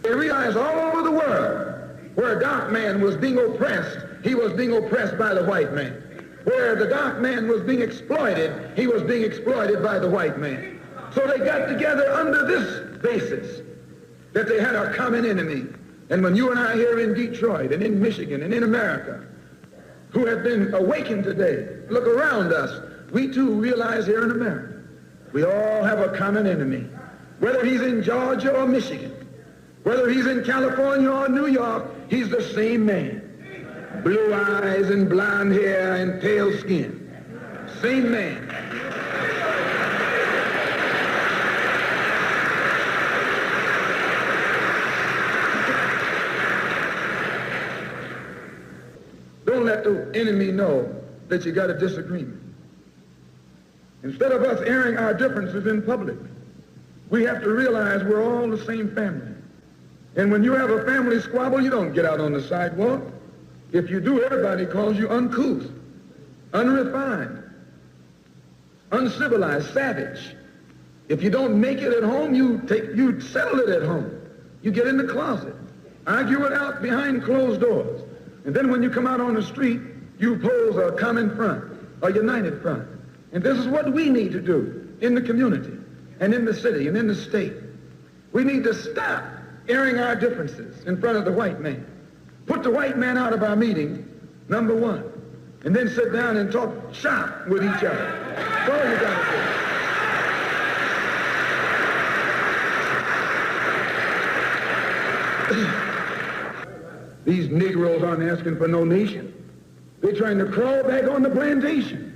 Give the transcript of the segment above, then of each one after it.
They realized all over the world where a dark man was being oppressed, he was being oppressed by the white man. Where the dark man was being exploited, he was being exploited by the white man. So they got together under this basis, that they had a common enemy. And when you and I here in Detroit and in Michigan and in America, who have been awakened today, look around us, we too realize here in America, we all have a common enemy. Whether he's in Georgia or Michigan, whether he's in California or New York, he's the same man. Blue eyes and blonde hair and pale skin. Same man. Don't let the enemy know that you got a disagreement. Instead of us airing our differences in public, we have to realize we're all the same family. And when you have a family squabble, you don't get out on the sidewalk. If you do, everybody calls you uncouth, unrefined, uncivilized, savage. If you don't make it at home, you settle it at home. You get in the closet, argue it out behind closed doors. And then when you come out on the street, you pose a common front, a united front. And this is what we need to do in the community and in the city and in the state. We need to stop airing our differences in front of the white man. Put the white man out of our meeting, number one, and then sit down and talk shop with each other. That's all you got to do. These Negroes aren't asking for no nation. They're trying to crawl back on the plantation.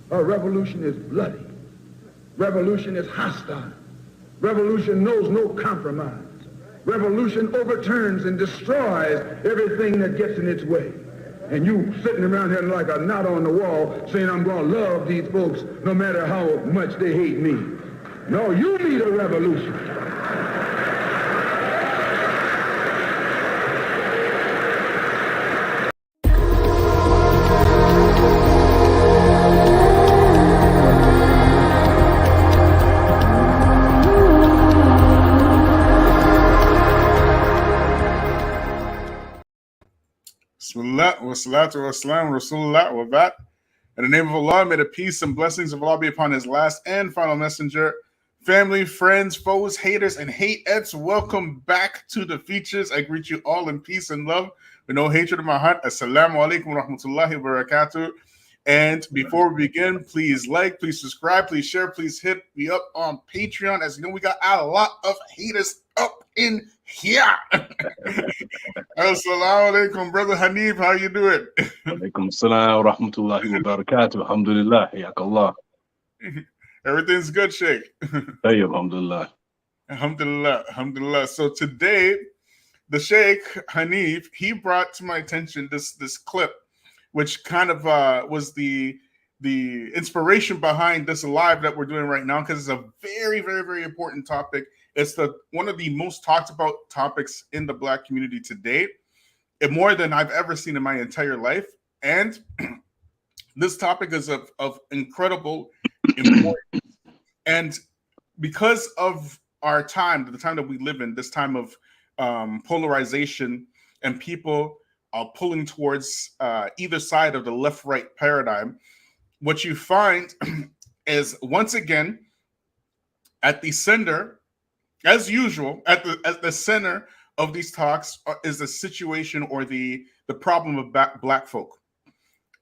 A revolution is bloody. Revolution is hostile. Revolution knows no compromise. Revolution overturns and destroys everything that gets in its way. And you sitting around here like a knot on the wall saying, I'm going to love these folks no matter how much they hate me. No, you need a revolution. Wassalatu wassalam, Rasulullah, wa ba'd. In the name of Allah, may the peace and blessings of Allah be upon His last and final messenger. Family, friends, foes, haters, and hateettes, welcome back to the Feachaz. I greet you all in peace and love with no hatred in my heart. Assalamu alaikum wa rahmatullahi wa barakatuh. And before we begin, please like, please subscribe, please share, please hit me up on Patreon. As you know, we got a lot of haters up in here. Assalamu alaikum, brother Haneef. How you doing? Alaikum salam wa rahmatullahi wa barakatuh. Alhamdulillah. Yakallah. Everything's good, Sheikh. Hey, alhamdulillah. Alhamdulillah. Alhamdulillah. So today, the Sheikh Haneef, he brought to my attention this clip, which kind of was the inspiration behind this live that we're doing right now, because it's a very, very, very important topic. It's one of the most talked about topics in the Black community today, and more than I've ever seen in my entire life. And this topic is of incredible importance. And because of our time, the time that we live in, this time of polarization, and people are pulling towards either side of the left-right paradigm, what you find is, once again, at the center, as usual, at the center of these talks is the situation or the problem of Black folk.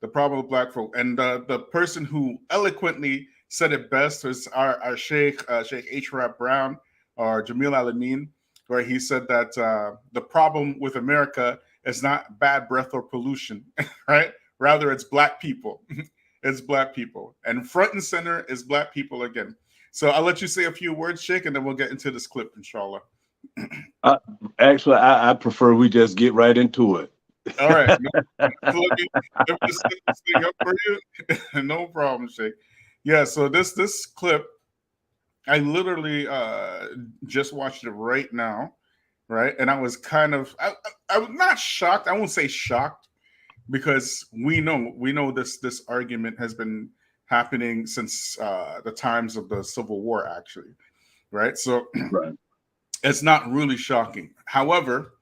The problem of Black folk. And the person who eloquently said it best was our Sheikh H. Rap Brown, or Jamil Al-Amin, where he said that the problem with America is not bad breath or pollution, right? Rather, it's Black people. It's Black people. And front and center is Black people again. So I'll let you say a few words, Sheikh, and then we'll get into this clip, inshallah. Actually, I prefer we just get right into it. All right. Let me set this thing up for you. No problem, Sheikh. Yeah, so this clip, I literally just watched it right now, right? And I was kind of, I was not shocked. I won't say shocked, because we know this argument has been happening since the times of the Civil War, actually, right? So Right. it's not really shocking. However,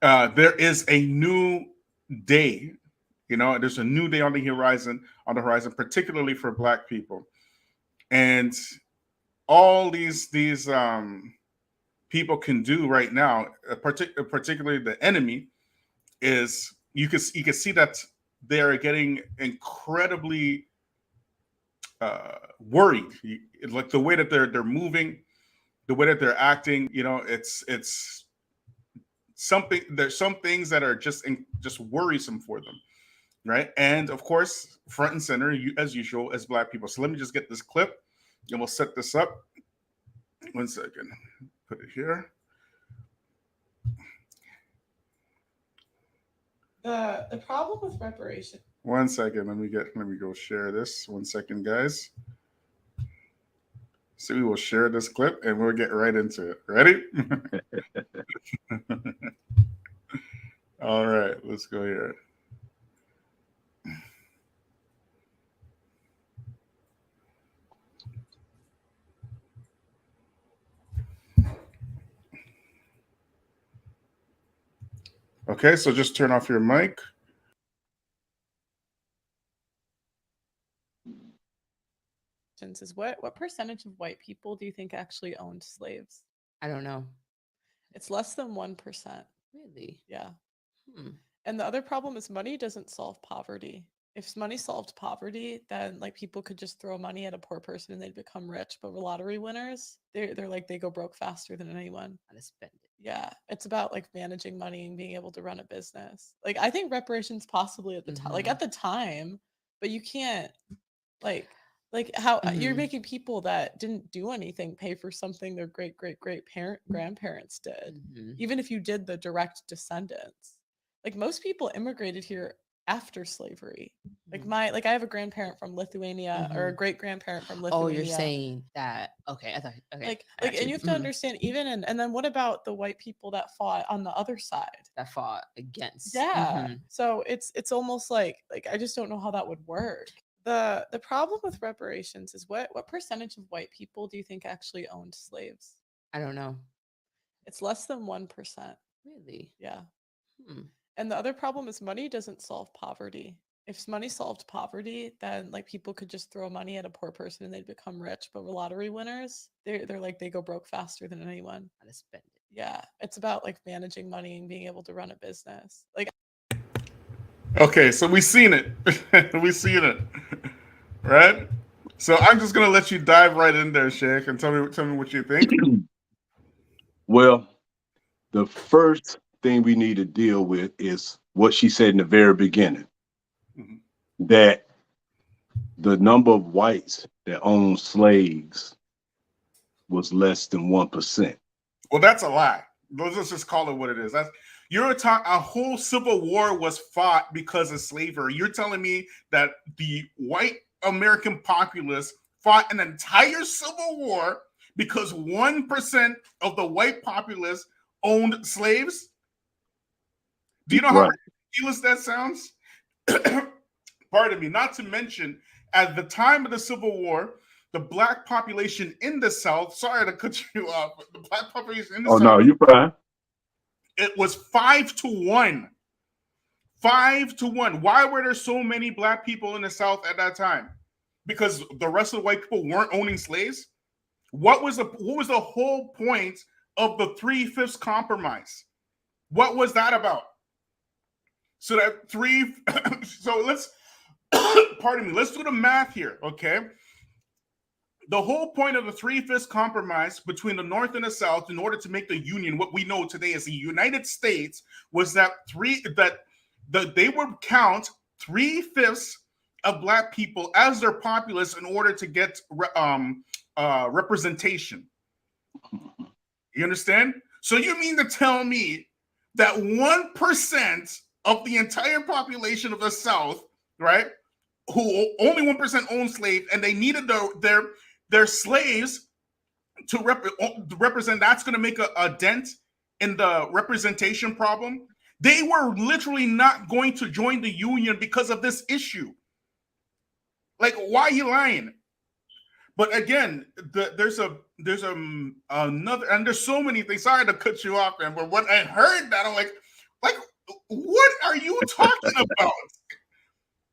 there is a new day. There's a new day on the horizon, particularly for Black people, and all these people can do right now, particularly the enemy, is you can see that they're getting incredibly worried. Like the way that they're moving, the way that they're acting. It's something. There's some things that are just worrisome for them, right? And of course, front and center, as usual, as Black people. So let me just get this clip, and we'll set this up. 1 second. Put it here. The problem with reparations. 1 second. Let me go share this. 1 second, guys. So we will share this clip and we'll get right into it. Ready? All right, let's go here. Okay, so just turn off your mic. Is what percentage of white people do you think actually owned slaves? I don't know. It's less than 1%. Really? Yeah. Hmm. And the other problem is money doesn't solve poverty. If money solved poverty, then like people could just throw money at a poor person and they'd become rich. But lottery winners, they're like they go broke faster than anyone. How to spend it. Yeah, it's about like managing money and being able to run a business. Like I think reparations possibly at the time, like at the time, but you can't like how you're making people that didn't do anything pay for something their great grandparents did, even if you did the direct descendants. Like most people immigrated here after slavery. Like I have a grandparent from Lithuania or a great grandparent from Lithuania. Oh, you're saying that? Okay, I thought. Okay, and you have to understand even and then what about the white people that fought on the other side? That fought against. Yeah. So it's almost like I just don't know how that would work. The problem with reparations is what percentage of white people do you think actually owned slaves? I don't know. It's less than 1%. Really? Yeah. And the other problem is money doesn't solve poverty. If money solved poverty, then like people could just throw money at a poor person and they'd become rich. But lottery winners, they're like they go broke faster than anyone. How to spend it. Yeah, it's about like managing money and being able to run a business. Like. Okay, so we've seen it. We've seen it, right? So I'm just gonna let you dive right in there, Sheikh, and tell me what you think. Well, the first thing we need to deal with is what she said in the very beginning, that the number of whites that owned slaves was less than 1%. Well, that's a lie. Let's just call it what it is. A whole civil war was fought because of slavery. You're telling me that the white American populace fought an entire civil war because 1% of the white populace owned slaves? Do you know how ridiculous that sounds? Pardon me. Not to mention, at the time of the Civil War, the Black population in the South, sorry to cut you off, but the Black population in the South. Oh, no, you're fine. It was 5-1. 5-1. Why were there so many Black people in the South at that time? Because the rest of the white people weren't owning slaves? What was the whole point of the 3/5 compromise? What was that about? So let's pardon me, let's do the math here, okay? The whole point of the 3/5 compromise between the North and the South, in order to make the Union what we know today as the United States, was that they would count 3/5 of Black people as their populace in order to get representation. You understand? So you mean to tell me that 1% of the entire population of the South, right, who only 1% owned slaves, and they needed their slaves to represent, that's going to make a dent in the representation problem? They were literally not going to join the union because of this issue. Like, why are you lying? But again, there's another, and there's so many things. Sorry to cut you off, man. But when I heard that, I'm like, what are you talking about?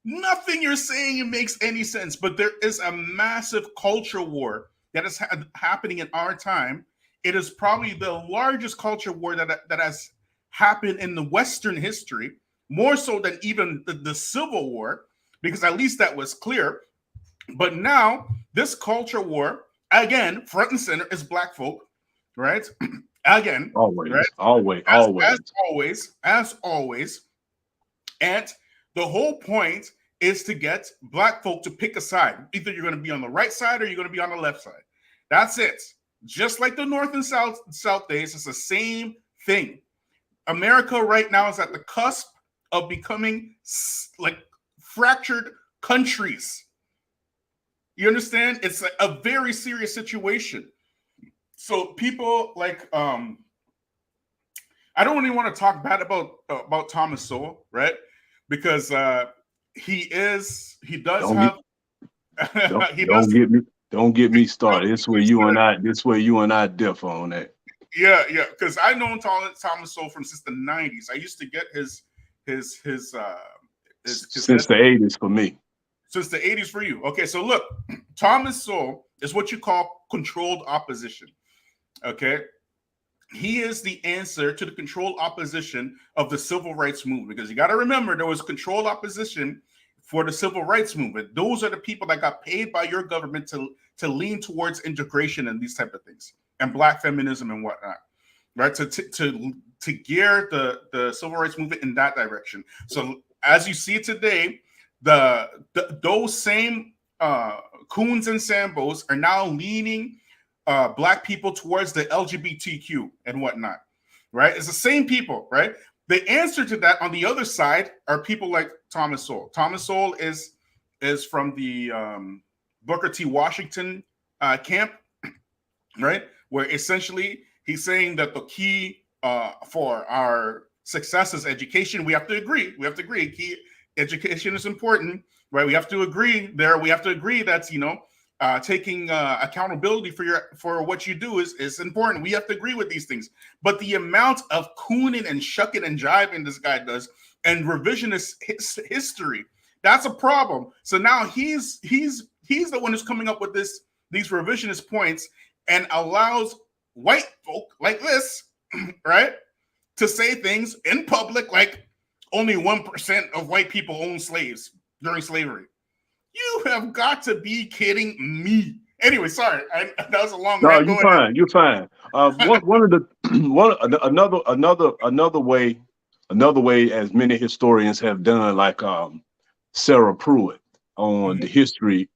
Nothing you're saying makes any sense. But there is a massive culture war that is happening in our time. It is probably the largest culture war that has happened in the Western history, more so than even the Civil War, because at least that was clear. But now this culture war, again, front and center is black folk, right? Again, always, right? As always. And the whole point is to get black folk to pick a side. Either you're going to be on the right side or you're going to be on the left side. That's it. Just like the North and South days, it's the same thing. America right now is at the cusp of becoming like fractured countries. You understand? It's a very serious situation. So people like, I don't really want to talk bad about Thomas Sowell, right? Because Don't get me started. This way you and I differ on that. Yeah, because I known Thomas Sowell since the 90s. I used to get his since the 80s for me. Since the 80s for you. Okay, so look, Thomas Sowell is what you call controlled opposition. Okay, he is the answer to the controlled opposition of the civil rights movement, because you got to remember there was controlled opposition for the civil rights movement. Those are the people that got paid by your government to lean towards integration and these type of things, and black feminism and whatnot, right? To gear the civil rights movement in that direction. So as you see today, those same coons and sambos are now leaning black people towards the LGBTQ and whatnot, right? It's the same people, right? The answer to that on the other side are people like Thomas Sowell. Thomas Sowell is from the Booker T. Washington camp, right? Where essentially he's saying that the key for our success is education. We have to agree. Key education is important, right? We have to agree there. We have to agree that's, taking accountability for what you do is important. We have to agree with these things. But the amount of cooning and shucking and jiving this guy does, and revisionist history, that's a problem. So now he's the one who's coming up with these revisionist points and allows white folk like this, right, to say things in public like only 1% of white people owned slaves during slavery. You have got to be kidding me. Anyway, sorry, that was a long. No, you're fine. You're fine. Another way, as many historians have done, like Sarah Pruitt on the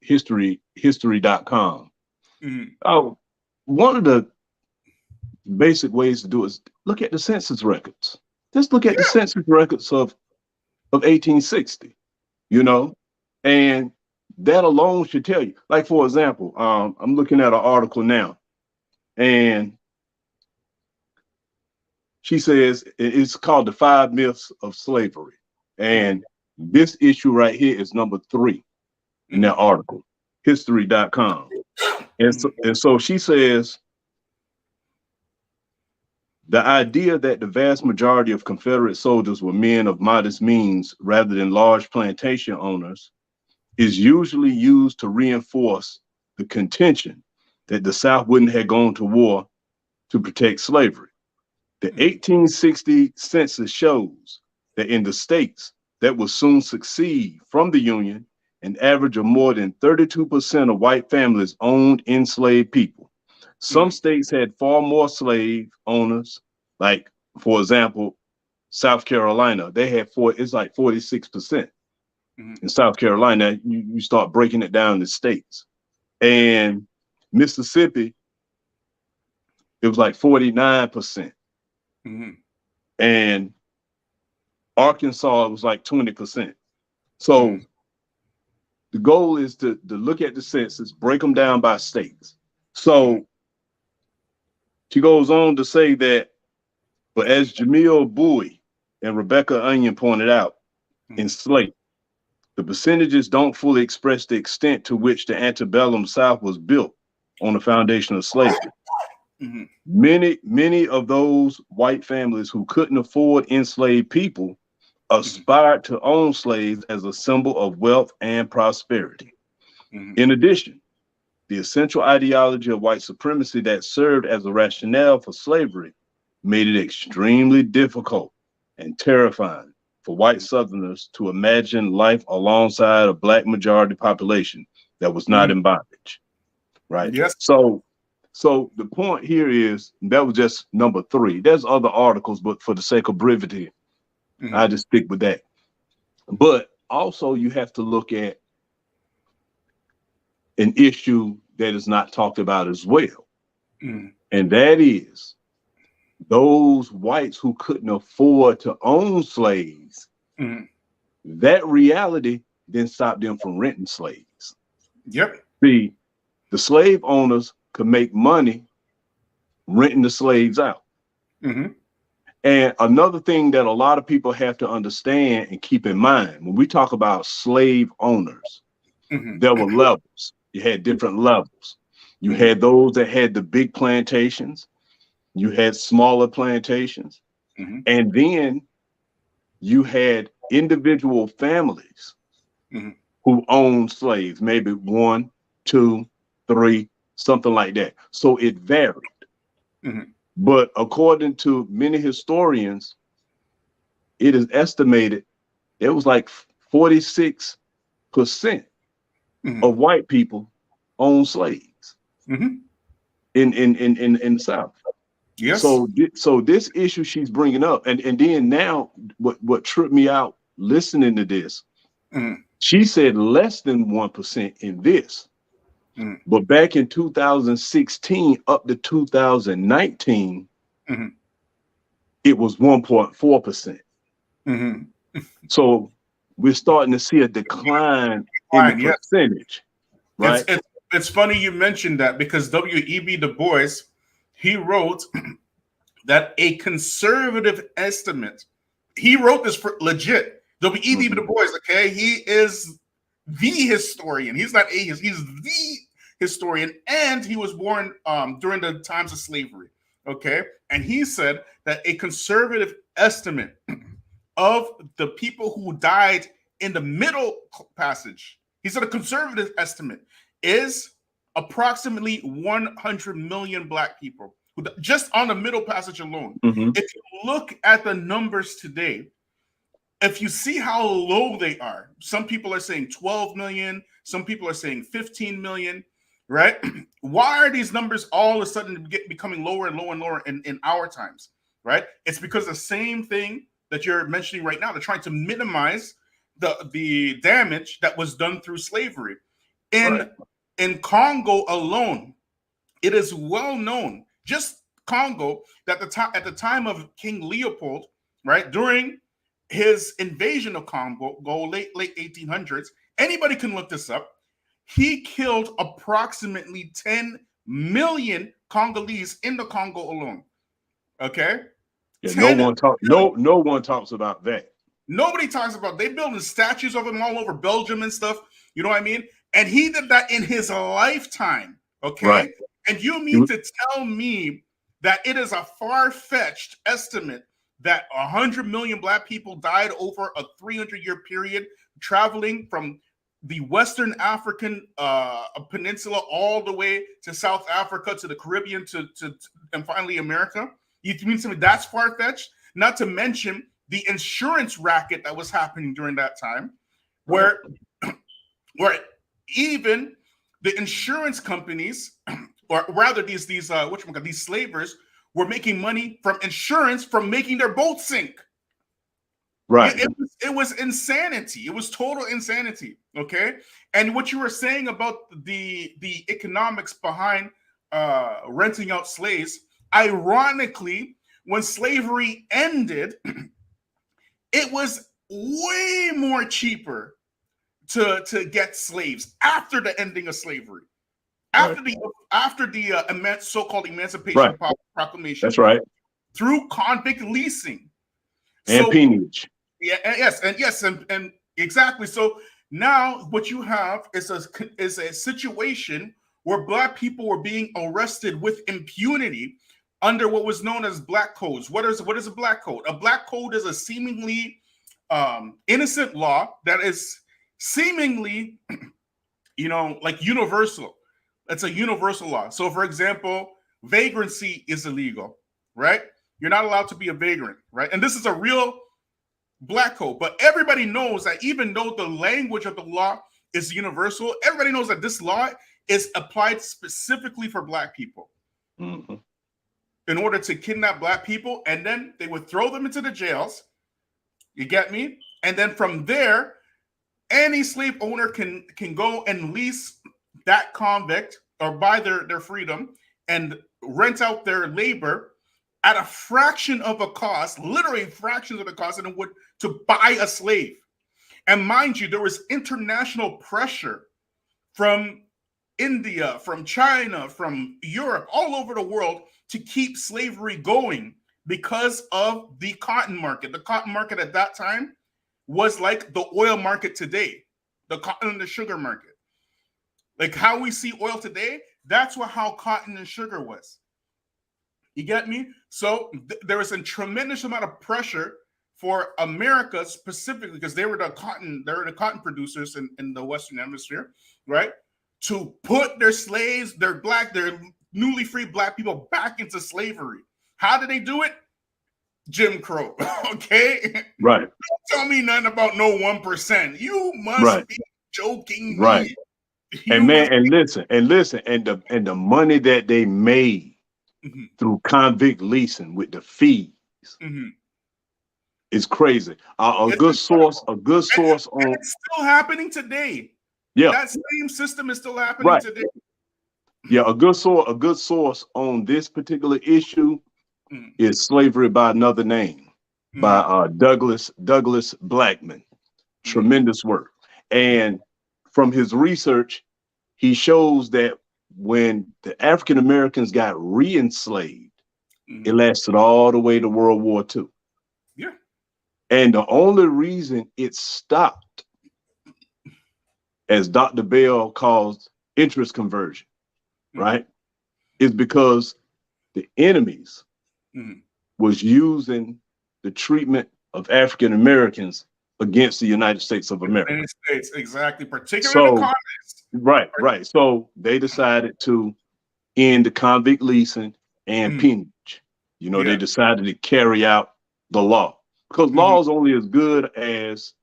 history.com. One of the basic ways to do it is look at the census records. Just look at the census records of 1860, and that alone should tell you. Like, for example, I'm looking at an article now, and she says it's called The 5 Myths of Slavery. And this issue right here is number 3 in that article, history.com. And so she says, the idea that the vast majority of Confederate soldiers were men of modest means rather than large plantation owners is usually used to reinforce the contention that the South wouldn't have gone to war to protect slavery. The 1860 census shows that in the states that will soon succeed from the Union, an average of more than 32% of white families owned enslaved people. Some states had far more slave owners, like, for example, South Carolina, they had it's like 46%. In South Carolina, you start breaking it down to states. And Mississippi, it was like 49%. And Arkansas, it was like 20%. So the goal is to look at the census, break them down by states. So she goes on to say that, but as Jamil Bowie and Rebecca Onion pointed out, enslaved. The percentages don't fully express the extent to which the antebellum South was built on the foundation of slavery. Many of those white families who couldn't afford enslaved people aspired to own slaves as a symbol of wealth and prosperity. In addition, the essential ideology of white supremacy that served as a rationale for slavery made it extremely difficult and terrifying for white Southerners to imagine life alongside a Black majority population that was not in bondage, right? Yes. So the point here is, that was just number 3. There's other articles, but for the sake of brevity, I just stick with that. But also you have to look at an issue that is not talked about as well. And that is those whites who couldn't afford to own slaves. That reality then stopped them from renting slaves. Yep. See, the slave owners could make money renting the slaves out. And another thing that a lot of people have to understand and keep in mind, when we talk about slave owners, there were levels. You had different levels. You had those that had the big plantations. You had smaller plantations. And then you had individual families who owned slaves, maybe 1, 2, 3, something like that. So it varied. But according to many historians, it is estimated it was like 46% of white people own slaves in the South. Yes. So this issue she's bringing up, and then now what tripped me out listening to this, she said less than 1% in this, but back in 2016 up to 2019, it was 1.4%. So we're starting to see a decline in the percentage, right? It's funny you mentioned that, because W.E.B. Du Bois, he wrote that a conservative estimate, he wrote this for legit. W.E.B. Du Bois, okay, he is the historian. He's not he's the historian, and he was born during the times of slavery, okay? And he said that a conservative estimate of the people who died in the Middle Passage, he said a conservative estimate is approximately 100 million Black people, who just on the Middle Passage alone. If you look at the numbers today, if you see how low they are, some people are saying 12 million, some people are saying 15 million, right? Why are these numbers all of a sudden becoming lower and lower and lower in our times, right? It's because the same thing that you're mentioning right now, they're trying to minimize the damage that was done through slavery. In Congo alone, it is well known, just Congo, that at the time of King Leopold, right, during his invasion of Congo, late 1800s, anybody can look this up, he killed approximately 10 million Congolese in the Congo alone. Okay? Yeah, no one talks about that. Nobody talks about, they building statues of him all over Belgium and stuff. You know what I mean? And he did that in his lifetime. Okay. Right. And you mean to tell me that it is a far-fetched estimate that 100 million Black people died over a 300-year period, traveling from the Western African peninsula all the way to South Africa, to the Caribbean, and finally America? You mean to me that's far-fetched? Not to mention the insurance racket that was happening during that time, where even the insurance companies, or rather these slavers, were making money from insurance from making their boat sink. Right. It was insanity. It was total insanity. Okay. And what you were saying about the economics behind renting out slaves, ironically, when slavery ended, it was way more cheaper to get slaves after the ending of slavery, after the so-called Emancipation Proclamation. That's right. Through convict leasing. And peonage. Yeah, and exactly. So now what you have is a situation where Black people were being arrested with impunity under what was known as black codes. What is a black code? A black code is a seemingly innocent law that is seemingly, like universal. It's a universal law. So, for example, vagrancy is illegal, right? You're not allowed to be a vagrant, right? And this is a real black code. But everybody knows that even though the language of the law is universal, everybody knows that this law is applied specifically for Black people. Mm-hmm. In order to kidnap Black people, and then they would throw them into the jails. You get me? And then from there, any slave owner can go and lease that convict or buy their freedom and rent out their labor at a fraction of a cost, literally fractions of the cost, and it would to buy a slave. And mind you, there was international pressure from India, from China, from Europe, all over the world to keep slavery going because of the cotton market. The cotton market at that time was like the oil market today, the cotton and the sugar market. Like how we see oil today, that's how cotton and sugar was. You get me? So there was a tremendous amount of pressure for America specifically, because they were the cotton producers in the Western Hemisphere, right? To put their slaves, their newly freed Black people back into slavery. How did they do it? Jim Crow. Okay? Right. Don't tell me nothing about no 1%. You must be joking me. Right. And listen, and the money that they made through convict leasing with the fees is crazy. A good source on it's still happening today. Yeah. That same system is still happening today. Yeah, a good source on this particular issue is Slavery by Another Name by Douglas Blackman. Tremendous work. And from his research, he shows that when the African Americans got re-enslaved, it lasted all the way to World War II. Yeah. And the only reason it stopped, as Dr. Bell calls interest conversion, right, is because the enemies was using the treatment of African Americans against the United States of America. United States, exactly, particularly the colonists. Right. So they decided to end the convict leasing and peonage. They decided to carry out the law, because law is only as good as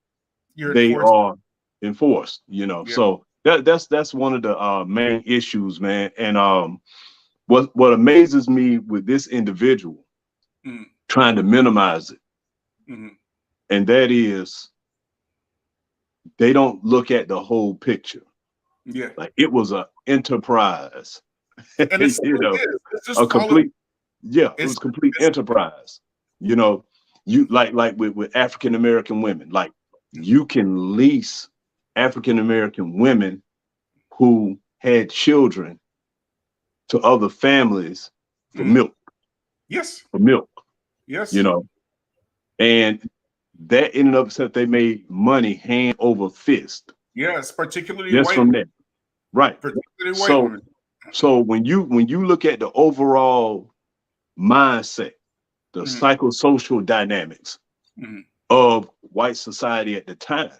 they are enforced. So that's one of the main issues, man. And what amazes me with this individual trying to minimize it, and that is they don't look at the whole picture. Yeah, like it was an enterprise. And it's, it's just a complete. It was complete enterprise. You like with African American women, like you can lease African American women who had children to other families for milk. Yes. For milk. Yes. And that in and of itself, they made money hand over fist. Yes, particularly just white from that. Right. Particularly white women. So when you look at the overall mindset, the psychosocial dynamics of white society at the time,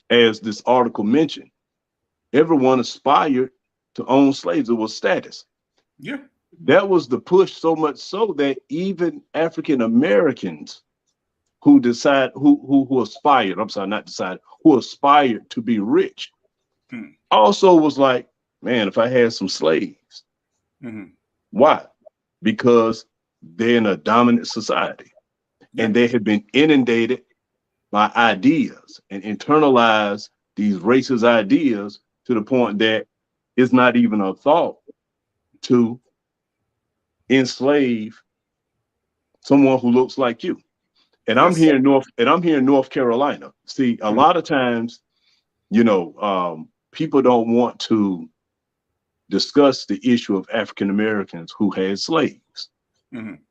as this article mentioned, everyone aspired to own slaves. It was status. Yeah. That was the push, so much so that even African Americans who aspired to be rich, also was like, man, if I had some slaves. Why? Because they're in a dominant society and they have been inundated by ideas and internalized these racist ideas to the point that it's not even a thought to enslave someone who looks like you. And I'm here in North Carolina. See, a lot of times, people don't want to discuss the issue of African Americans who had slaves.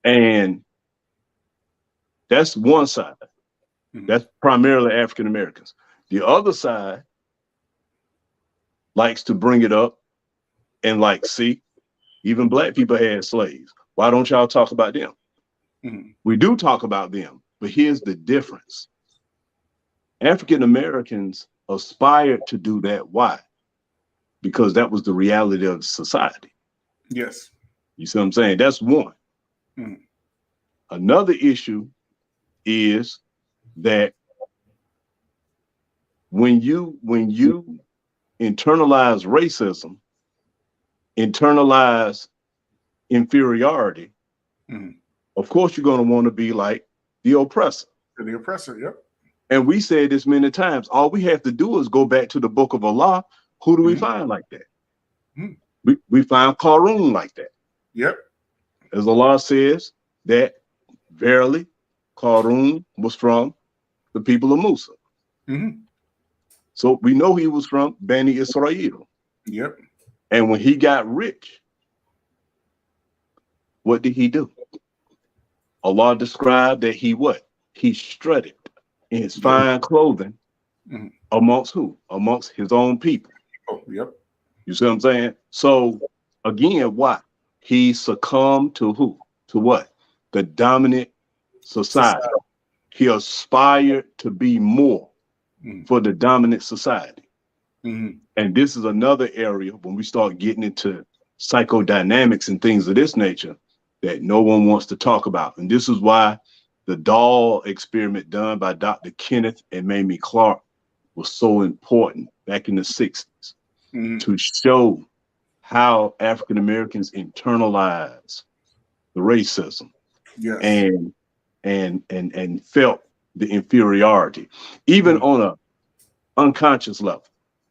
And That's one side. That's primarily African Americans. The other side likes to bring it up and like, see, even black people had slaves. Why don't y'all talk about them? We do talk about them, but here's the difference. African Americans aspired to do that. Why? Because that was the reality of society. Yes. You see what I'm saying? That's one. Another issue is that when you internalize racism, internalize inferiority, of course you're going to want to be like the oppressor. The oppressor, yep. And we said this many times. All we have to do is go back to the book of Allah. Who do we find like that? We find Qarun like that. Yep. As Allah says that verily Qarun was from the people of Musa. So we know he was from Bani Israel. Yep. And when he got rich, what did he do? Allah described that he what? He strutted in his fine clothing amongst who? Amongst his own people. Oh, yep. You see what I'm saying? So again, why? He succumbed to who? To what? The dominant society. He aspired to be more for the dominant society. And this is another area when we start getting into psychodynamics and things of this nature that no one wants to talk about. And this is why the doll experiment done by Dr. Kenneth and Mamie Clark was so important back in the 60s to show how African Americans internalize the racism and felt the inferiority, even on a unconscious level.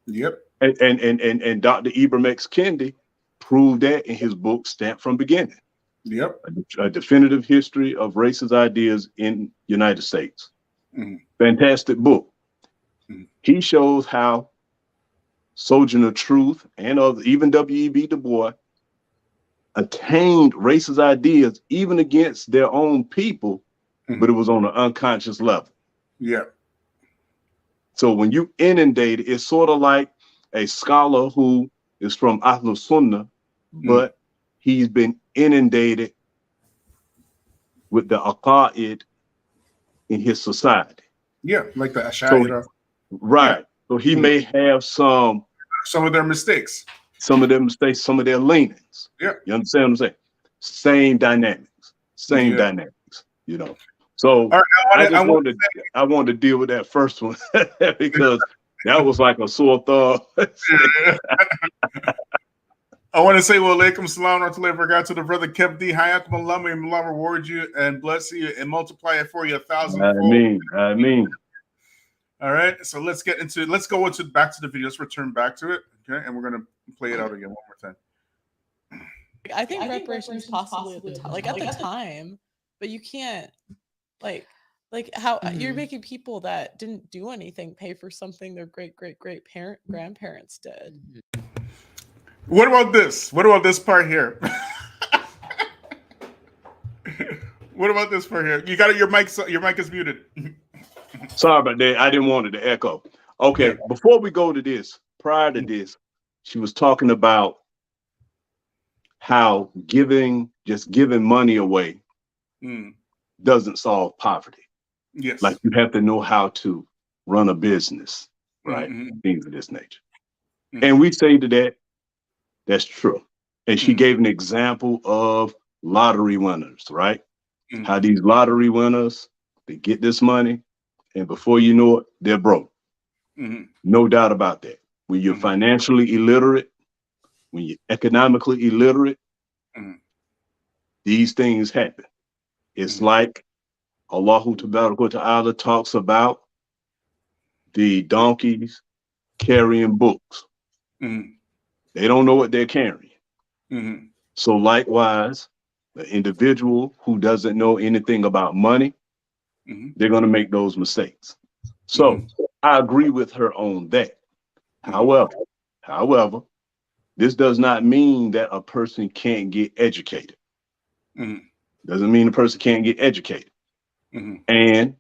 Yep. And Dr. Ibram X. Kendi proved that in his book, Stamped from Beginning. Yep. A definitive history of racist ideas in United States. Fantastic book. He shows how Sojourner Truth and others, even W.E.B. Du Bois, attained racist ideas even against their own people, but it was on an unconscious level. Yeah. So when you inundate it, it's sort of like a scholar who is from Ahlus Sunnah, but he's been inundated with the aqaid in his society. Yeah, like the Ash'ari. Right. So he may have some of their mistakes. Some of their mistakes, some of their leanings. Yeah. You understand what I'm saying? Same dynamics. Same dynamics, you know. So I wanted to deal with that first one because that was like a sore thumb. I want to say, well, alaikum salam wa rahmatullahi wa barakatuh to the brother Kev D. Hayakum Allah, may Allah reward you and bless you and multiply it for you 1,000-fold. I mean. All right, so let's go back to the video. Let's return back to it, okay? And we're gonna play it out again one more time. I think reparations possibly at the time, like at the time, but you can't, like how you're making people that didn't do anything pay for something their great grandparents did. What about this? What about this part here? What about this part here? You got it. Your mic is muted. Sorry about that. I didn't want it to echo. Okay, before we go to this, prior to this, she was talking about how just giving money away doesn't solve poverty. Yes. Like you have to know how to run a business, right? Things of this nature. And we say to that's true. And she gave an example of lottery winners, right? How these lottery winners, they get this money, and before you know it, they're broke. No doubt about that. When you're financially illiterate, when you're economically illiterate, these things happen. It's like Allahu Ta'ala talks about the donkeys carrying books. They don't know what they're carrying. So likewise, the individual who doesn't know anything about money, they're going to make those mistakes. So I agree with her on that. However, this does not mean that a person can't get educated. Doesn't mean a person can't get educated. And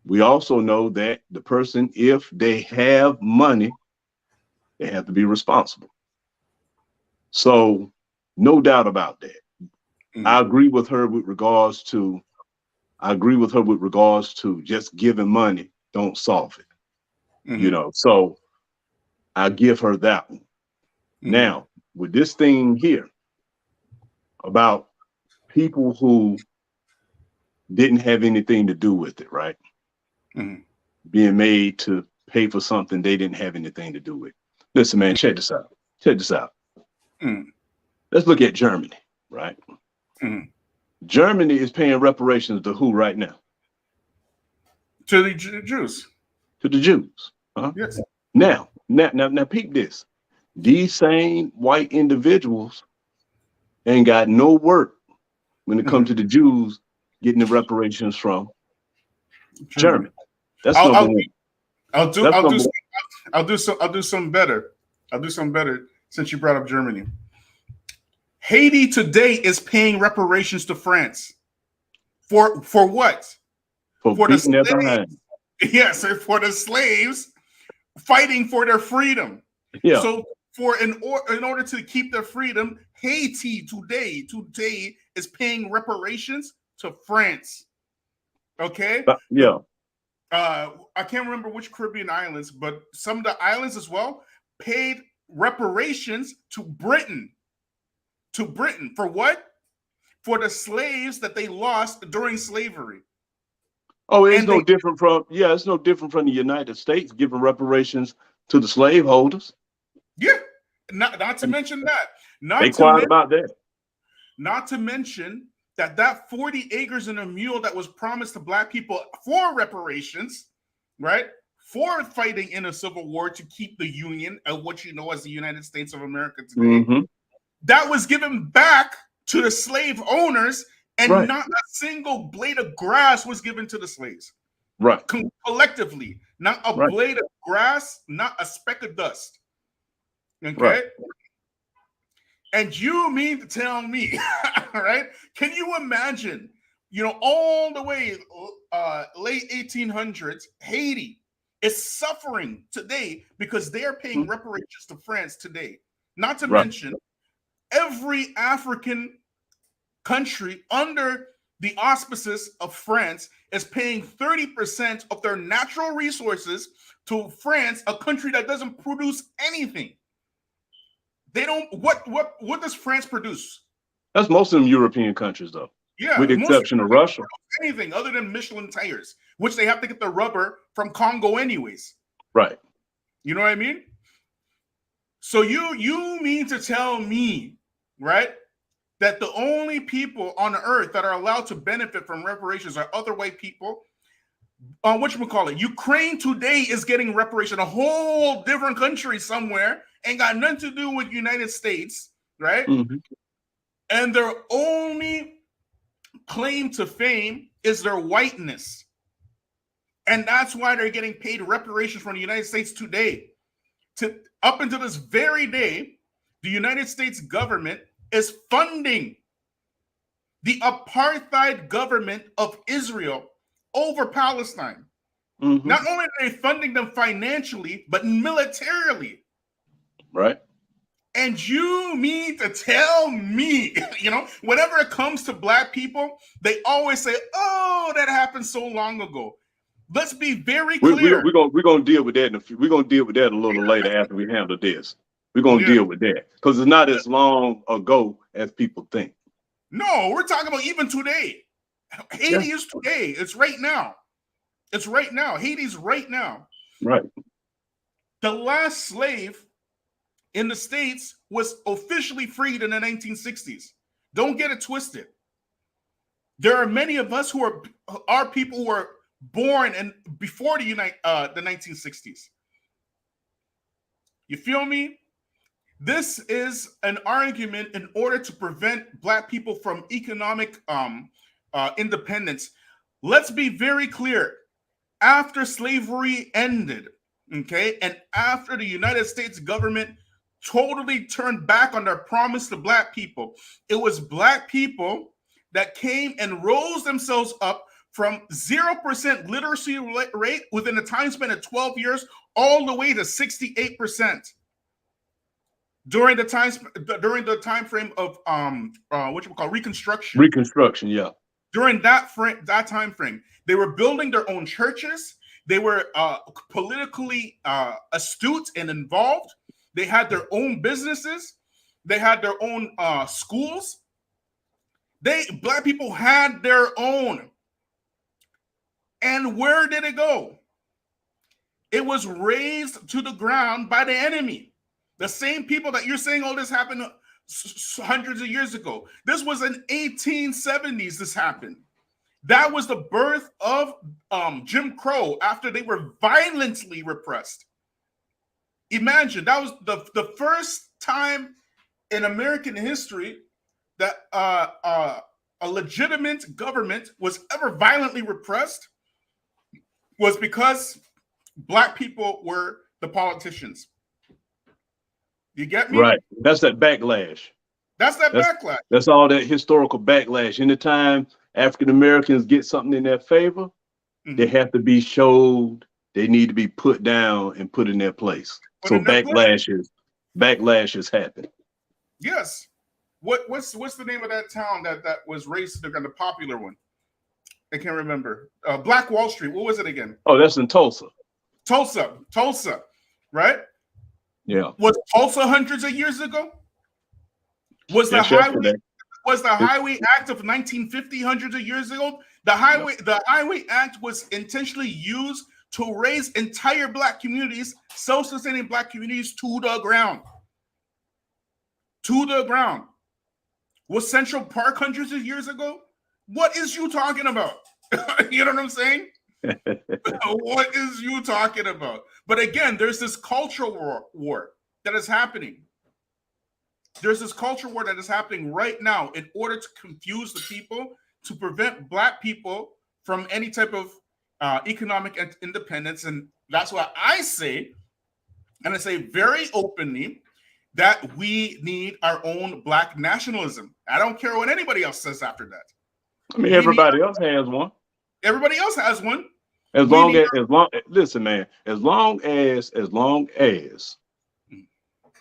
we also know that the person, if they have money, they have to be responsible. So no doubt about that. I agree with her with regards to just giving money don't solve it. You know, so I give her that one. Now, with this thing here about people who didn't have anything to do with it, right? Being made to pay for something they didn't have anything to do with. Listen, man, check this out. Let's look at Germany, right? Germany is paying reparations to who right now? To the Jews. To the Jews. Yes. Now, peep this. These same white individuals ain't got no work when it comes to the Jews getting the reparations from Germany. That's number one. I'll do something better. I'll do something better since you brought up Germany. Haiti today is paying reparations to France. For what? For the slaves. Yes, for the slaves fighting for their freedom. Yeah. So in order to keep their freedom, Haiti today is paying reparations to France. Okay? Yeah. I can't remember which Caribbean islands, but some of the islands as well paid reparations to Britain. For what? For the slaves that they lost during slavery. Oh, it's no different from the United States giving reparations to the slaveholders. Yeah. Not to mention that. They quiet about that. Not to mention that 40 acres and a mule that was promised to Black people for reparations, right? For fighting in a civil war to keep the Union of what you know as the United States of America today. That was given back to the slave owners, and not a single blade of grass was given to the slaves. Right. Collectively, not a blade of grass, not a speck of dust. Okay. Right. And you mean to tell me, right? Can you imagine, all the way late 1800s, Haiti is suffering today because they're paying reparations to France today. Not to mention every African country under the auspices of France is paying 30% of their natural resources to France, a country that doesn't produce anything. They don't. What does France produce? That's most of them European countries, though. Yeah, with the exception of Russia. Anything other than Michelin tires, which they have to get the rubber from Congo anyways. Right. You know what I mean? So you mean to tell me, right, that the only people on earth that are allowed to benefit from reparations are other white people? Whatchamacallit? Ukraine today is getting reparation. A whole different country somewhere. Ain't got nothing to do with United States, right? And their only claim to fame is their whiteness. And that's why they're getting paid reparations from the United States today. Up until this very day, the United States government is funding the apartheid government of Israel over Palestine. Not only are they funding them financially, but militarily. Right. And you mean to tell me, whenever it comes to Black people, they always say, oh, that happened so long ago. Let's be very clear. We're gonna deal with that we're gonna deal with that a little later after we handle this. We're gonna deal with that because it's not as long ago as people think. No, we're talking about even today. Haiti is today. It's right now. It's right now. Haiti's right now. Right. The last slave in the States was officially freed in the 1960s. Don't get it twisted. There are many of us who are people who are born before the 1960s. You feel me? This is an argument in order to prevent Black people from economic independence. Let's be very clear. After slavery ended, okay, and after the United States government totally turned back on their promise to Black people, it was Black people that came and rose themselves up from 0% literacy rate within a time span of 12 years all the way to 68% during the time frame of what you call Reconstruction. Reconstruction, yeah. During that time frame, they were building their own churches. They were politically astute and involved. They had their own businesses. They had their own schools. Black people had their own. And where did it go? It was razed to the ground by the enemy. The same people that you're saying all this happened hundreds of years ago. This was in 1870s this happened. That was the birth of Jim Crow after they were violently repressed. Imagine, that was the first time in American history that a legitimate government was ever violently repressed was because Black people were the politicians. You get me? Right. That's that backlash. That's backlash. That's all that historical backlash. Anytime African Americans get something in their favor, they have to be showed. They need to be put down and put in their place. So backlashes happen. Yes. What's the name of that town that was racist? The popular one. I can't remember. Black Wall Street. What was it again? Oh, that's in Tulsa. Tulsa, right? Yeah. Was Tulsa hundreds of years ago? Was the Highway Act of 1950 hundreds of years ago? The Highway Act was intentionally used to raise entire Black communities, self-sustaining Black communities, to the ground. To the ground. Was Central Park hundreds of years ago? What is you talking about? You know what I'm saying? What is you talking about? But again, there's this cultural war that is happening. There's this cultural war that is happening right now in order to confuse the people, to prevent Black people from any type of economic independence. And that's why I say, and I say very openly, that we need our own Black nationalism. I don't care what anybody else says after that. I mean, everybody else has one. Everybody else has one. Listen, man, as long as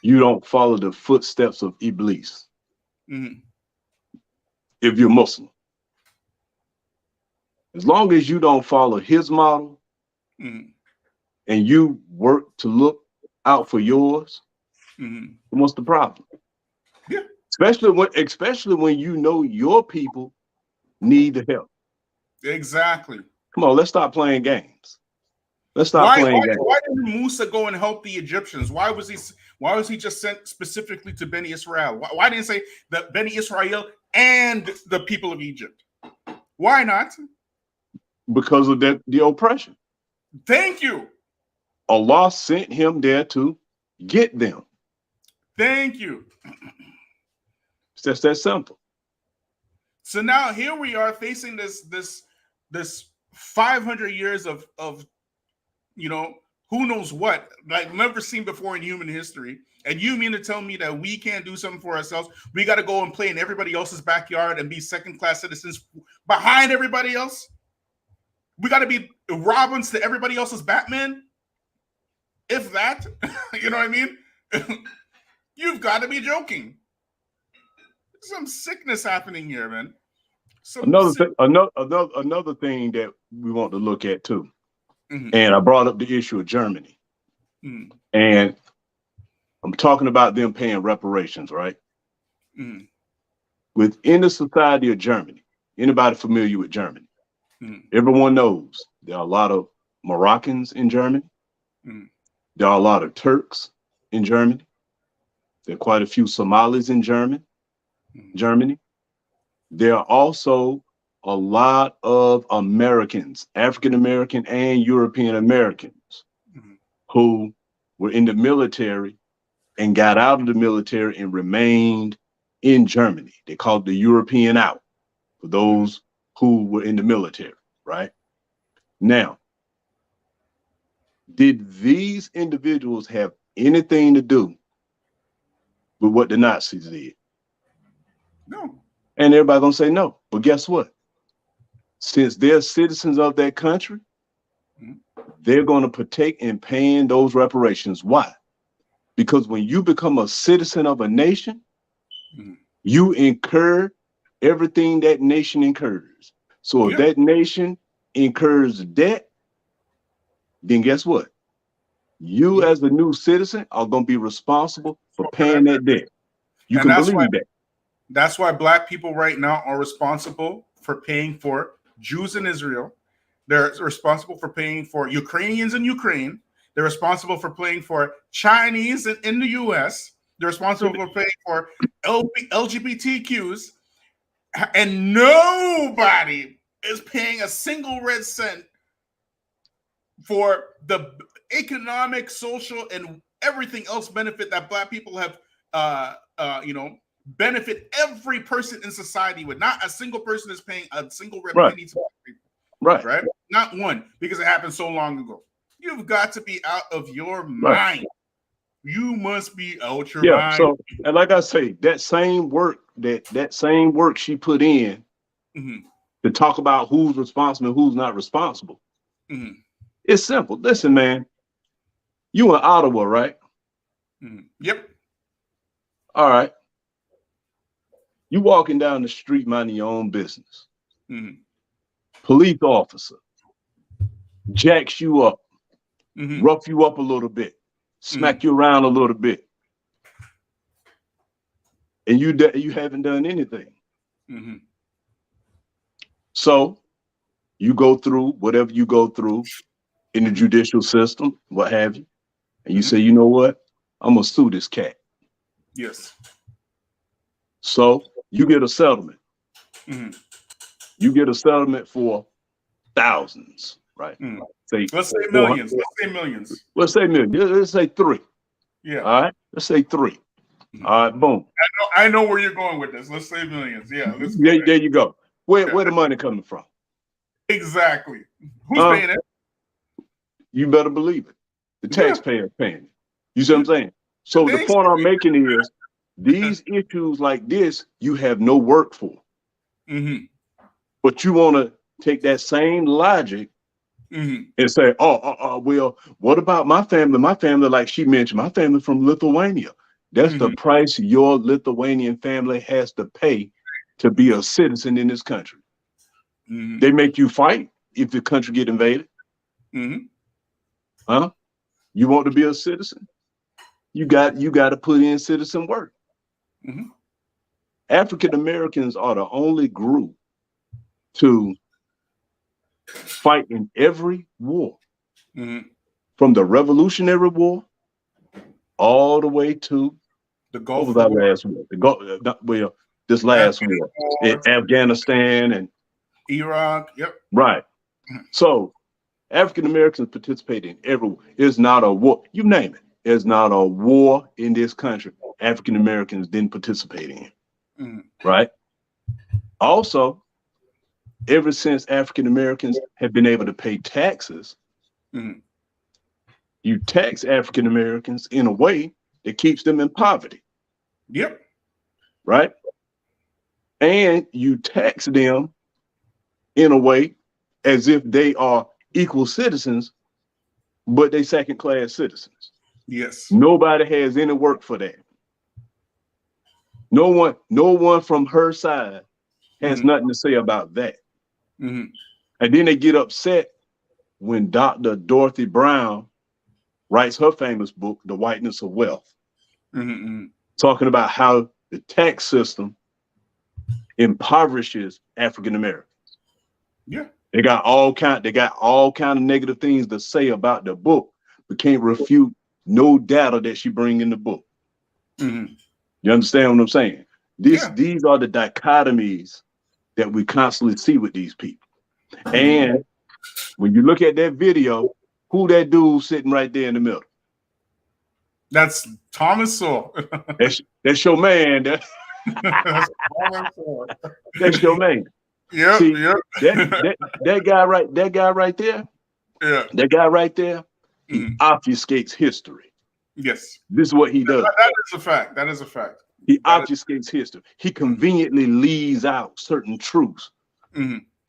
you don't follow the footsteps of Iblis, if you're Muslim, as long as you don't follow his model and you work to look out for yours, what's the problem? Yeah. Especially when you know your people need the help. Exactly. Come on, let's stop playing games. Let's stop playing games. Why didn't Musa go and help the Egyptians? Why was he just sent specifically to Beni Israel? Why didn't he say that Beni Israel and the people of Egypt? Why not? Because of the oppression. Thank you. Allah sent him there to get them. Thank you. It's just that simple. So now here we are facing this 500 years of who knows what, like never seen before in human history. And you mean to tell me that we can't do something for ourselves? We got to go and play in everybody else's backyard and be second-class citizens behind everybody else? We got to be Robins to everybody else's Batman? If that, you know what I mean? You've got to be joking. There's some sickness happening here, man. Another thing that we want to look at too, and I brought up the issue of Germany, and I'm talking about them paying reparations, right? Within the society of Germany, anybody familiar with Germany? Everyone knows there are a lot of Moroccans in Germany. There are a lot of Turks in Germany. There are quite a few Somalis in Germany. There are also a lot of Americans, African American and European Americans, who were in the military and got out of the military and remained in Germany. They called the European out for those who were in the military, right? Now, did these individuals have anything to do with what the Nazis did? No. And everybody gonna say no. But guess what? since they're citizens of that country, they're going to partake in paying those reparations. Why? Because when you become a citizen of a nation, you incur everything that nation incurs. So if that nation incurs debt, then guess what? You as a new citizen are going to be responsible for paying that debt. You can believe that. That's why Black people right now are responsible for paying for Jews in Israel. They're responsible for paying for Ukrainians in Ukraine. They're responsible for paying for Chinese in the US. They're responsible for paying for LGBTQs. And nobody is paying a single red cent for the economic, social, and everything else benefit that Black people have, benefit every person in society with. Not a single person is paying a single red penny to Black people. Right? Not one, because it happened so long ago. You've got to be out of your mind. You must be out your mind. So, and like I say, that same work she put in to talk about who's responsible and who's not responsible. It's simple. Listen, man, you in Ottawa, right? Yep. All right. You walking down the street minding your own business. Police officer jacks you up, rough you up a little bit, smack you around a little bit, and you haven't done anything. So you go through whatever you go through in the judicial system, what have you, and you say, you know what, I'm gonna sue this cat. Yes. So you get a settlement. You get a settlement for thousands, right? Let's say millions. Let's say millions. Let's say millions. Let's say 3. Yeah. All right. Let's say 3. All right. Boom. I know where you're going with this. Let's say millions. Yeah. There you go. Where the money coming from? Exactly. Who's paying it? You better believe it. The taxpayers paying it. You see what I'm saying? So the point I'm making is these issues like this, you have no work for. But you want to take that same logic and say, well, what about my family? My family, like she mentioned, my family from Lithuania. That's the price your Lithuanian family has to pay to be a citizen in this country. They make you fight if the country get invaded. Huh? You want to be a citizen? You got to put in citizen work. African Americans are the only group to fight in every war, from the Revolutionary War all the way to the Gulf War. This last war in Afghanistan and Iraq. Yep. Right. So African Americans participate in every war. It's not a war. You name it. There's not a war in this country African Americans didn't participate in. Right. Also, ever since African Americans have been able to pay taxes, you tax African Americans in a way that keeps them in poverty. Yep. Right. And you tax them in a way as if they are equal citizens, but they second-class citizens. Yes. Nobody has any work for that. No one from her side has nothing to say about that. And then they get upset when Dr. Dorothy Brown writes her famous book, The Whiteness of Wealth, talking about how the tax system impoverishes African Americans. Yeah. They got all kind of negative things to say about the book, but can't refute no data that she bring in the book. You understand what I'm saying? These are the dichotomies that we constantly see with these people. And when you look at that video, who that dude sitting right there in the middle? That's Thomas Sowell. That's your man. That's your man. Yeah. See, that guy right there. Yeah. That guy right there, he obfuscates history. Yes. This is what he does. That is a fact. That is a fact. He obfuscates history. He conveniently leaves out certain truths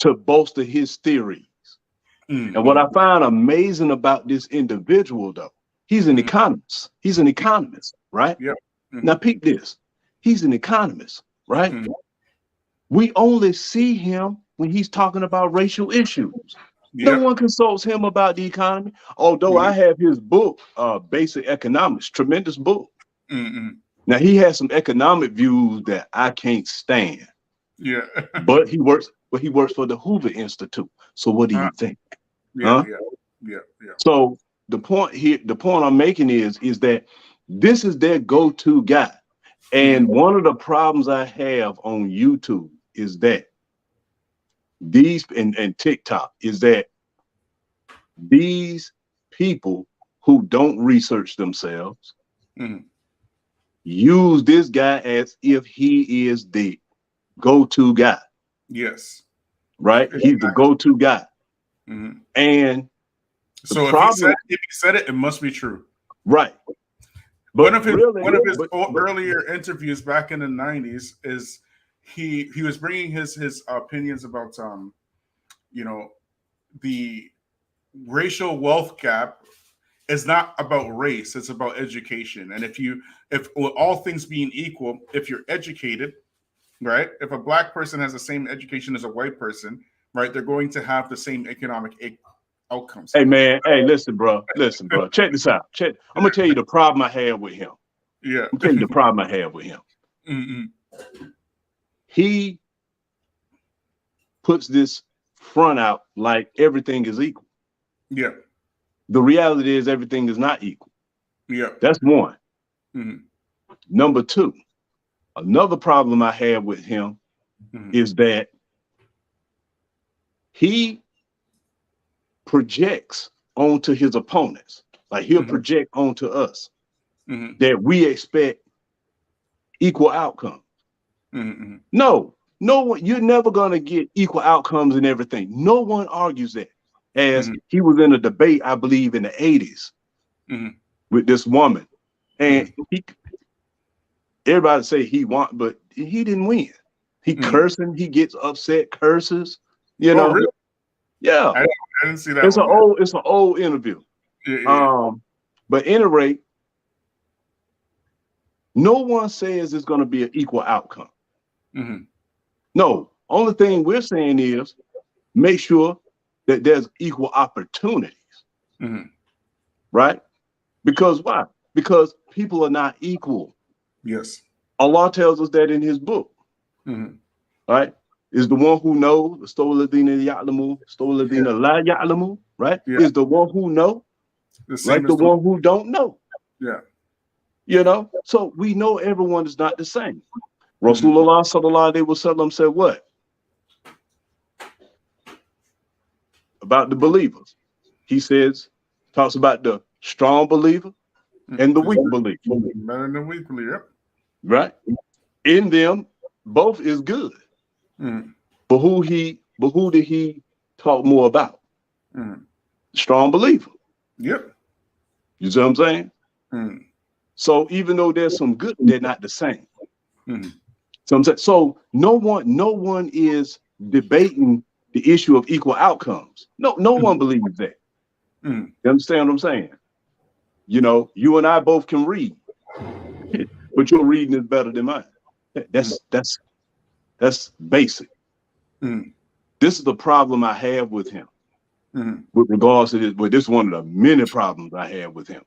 to bolster his theories. And what I find amazing about this individual, though, he's an economist. He's an economist, right? Yep. Now, peep this. He's an economist, right? We only see him when he's talking about racial issues. No one consults him about the economy. Although I have his book, Basic Economics, tremendous book. Now, he has some economic views that I can't stand. Yeah. But he works for the Hoover Institute. So what do you think? Yeah. So the point I'm making is that this is their go-to guy. And one of the problems I have on YouTube is that these and TikTok is that these people who don't research themselves use this guy as if he is the go-to guy. Yes. Right? He's the go-to guy. And so if he said it, it must be true. Right. But one of his earlier interviews back in the 90s is he was bringing his opinions about the racial wealth gap is not about race, it's about education. And if all things being equal, if you're educated, right? If a black person has the same education as a white person, right, they're going to have the same economic outcomes. Hey man, listen, bro. Check this out. I'm gonna tell you the problem I have with him. Yeah. I'm telling you the problem I have with him. He puts this front out like everything is equal. Yeah. The reality is everything is not equal. Yeah. That's one. Number two, another problem I have with him is that he projects onto his opponents. Like he'll project onto us that we expect equal outcomes. No one, you're never gonna get equal outcomes in everything. No one argues that. As he was in a debate, I believe in the 80s with this woman. And everybody say he won, but he didn't win. He cursing, he gets upset, curses, you know. Really? Yeah. I didn't see that. It's an old interview. But at any rate, no one says it's going to be an equal outcome. No, only thing we're saying is make sure that there's equal opportunities. Right? Because why? Because people are not equal. Yes. Allah tells us that in his book. Right? Is the one who knows, right? Yeah. Is the one who knows, like the one who don't know. Yeah. You know, so we know everyone is not the same. Rasulullah sallallahu alaihi wasallam said what? About the believers. He talks about the strong believer and the weak believer. Better than weak believer. Right? In them, both is good. But who did he talk more about? Strong believer. Yep. You see what I'm saying? So even though there's some good, they're not the same. So no one is debating the issue of equal outcomes. No one believes that. You understand what I'm saying? You know, you and I both can read, but your reading is better than mine. That's basic. This is the problem I have with him. With regards to this, but this is one of the many problems I have with him.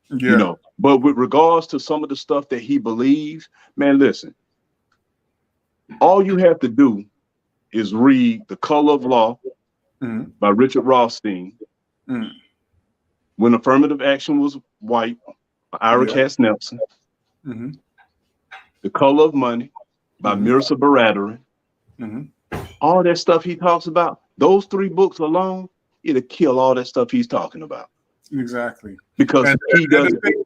Yeah. You know, but with regards to some of the stuff that he believes, man, listen, all you have to do is read The Color of Law by Richard Rothstein. When Affirmative Action Was White by Ira Cass Nelson. The Color of Money by Mirza Baradaran. All that stuff he talks about, those three books alone, it'll kill all that stuff he's talking about. Exactly. Because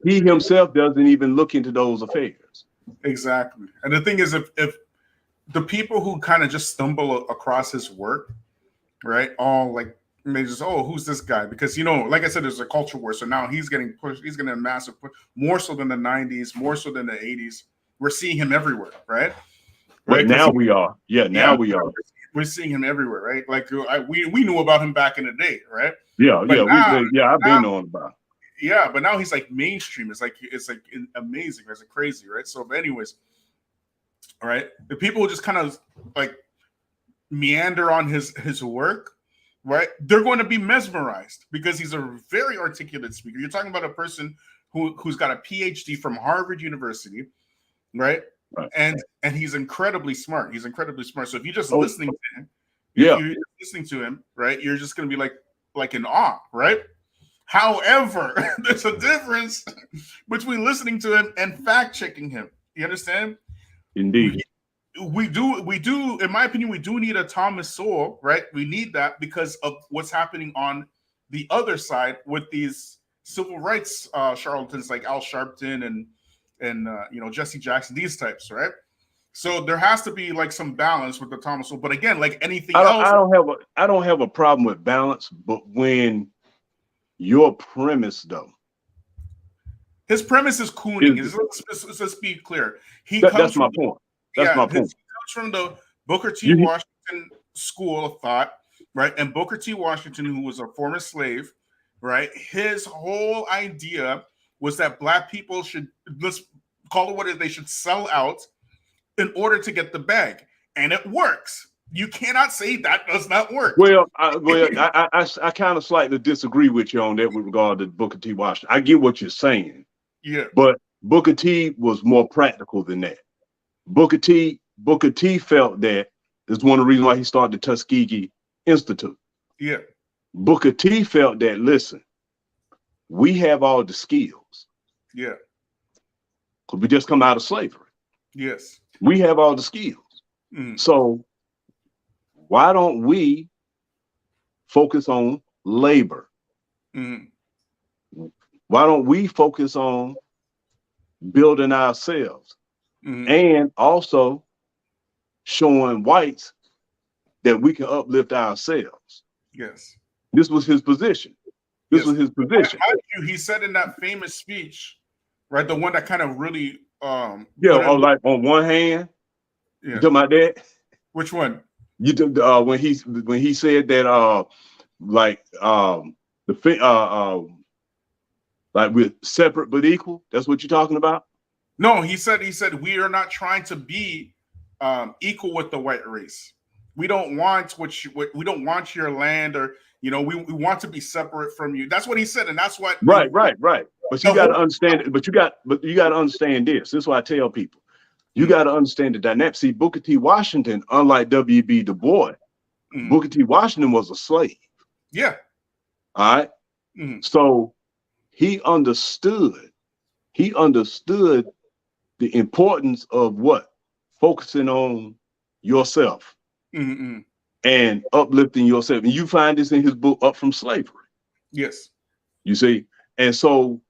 he himself doesn't even look into those affairs. Exactly. And the thing is, if the people who kind of just stumble across his work, right, all like, they just, who's this guy? Because, you know, like I said, there's a culture war. So now he's getting pushed. He's getting a massive push, more so than the 90s, more so than the 80s. We're seeing him everywhere, right? right? Now we are. Yeah, now we are. We're seeing him everywhere, right? Like we knew about him back in the day, right? Yeah, but I've been knowing about. Yeah, but now he's like mainstream. It's like amazing. It's like crazy, right? So, but anyways, all right, the people who just kind of like meander on his work, right? They're going to be mesmerized because he's a very articulate speaker. You're talking about a person who's got a PhD from Harvard University, right? And he's incredibly smart. He's incredibly smart. So if you're just listening to him, you're listening to him, right? You're just going to be like in awe, right? However, there's a difference between listening to him and fact checking him. You understand? Indeed. We do, in my opinion, we do need a Thomas Sowell, right? We need that because of what's happening on the other side with these civil rights charlatans like Al Sharpton and Jesse Jackson, these types, right? So there has to be like some balance with the Thomas Sowell. But again, like anything else, I don't have a problem with balance, but when your premise, though, his premise is cooning. Let's be clear. That's my point. That's my point. He comes from the Booker T. Washington school of thought, right? And Booker T. Washington, who was a former slave, right? His whole idea was that Black people should, let's call it what it is, they should sell out in order to get the bag, and it works. You cannot say that does not work. Well, I kind of slightly disagree with you on that with regard to Booker T. Washington. I get what you're saying. Yeah. But Booker T was more practical than that. Booker T felt that is one of the reasons why he started the Tuskegee Institute. Yeah. Booker T felt that, listen, we have all the skills. Yeah. Because we just come out of slavery. Yes. We have all the skills. Mm. So why don't we focus on labor? Mm. Why don't we focus on building ourselves? Mm. And also showing whites that we can uplift ourselves. Yes. This was his position. This was his position. He said in that famous speech, right? The one that kind of really like on one hand, you talking about that? Which one? You when he said that like we're separate but equal. That's what you're talking about? No, he said we are not trying to be equal with the white race. We don't want we don't want your land, or we want to be separate from you. That's what he said, and that's what right. But you got to understand it. But you got to understand this. This is why I tell people. You got to understand the dynamic. See, Booker T. Washington, unlike W.B. Du Bois, Booker T. Washington was a slave. Yeah. All right. So he understood the importance of what? Focusing on yourself and uplifting yourself. And you find this in his book, Up From Slavery. Yes. You see? And so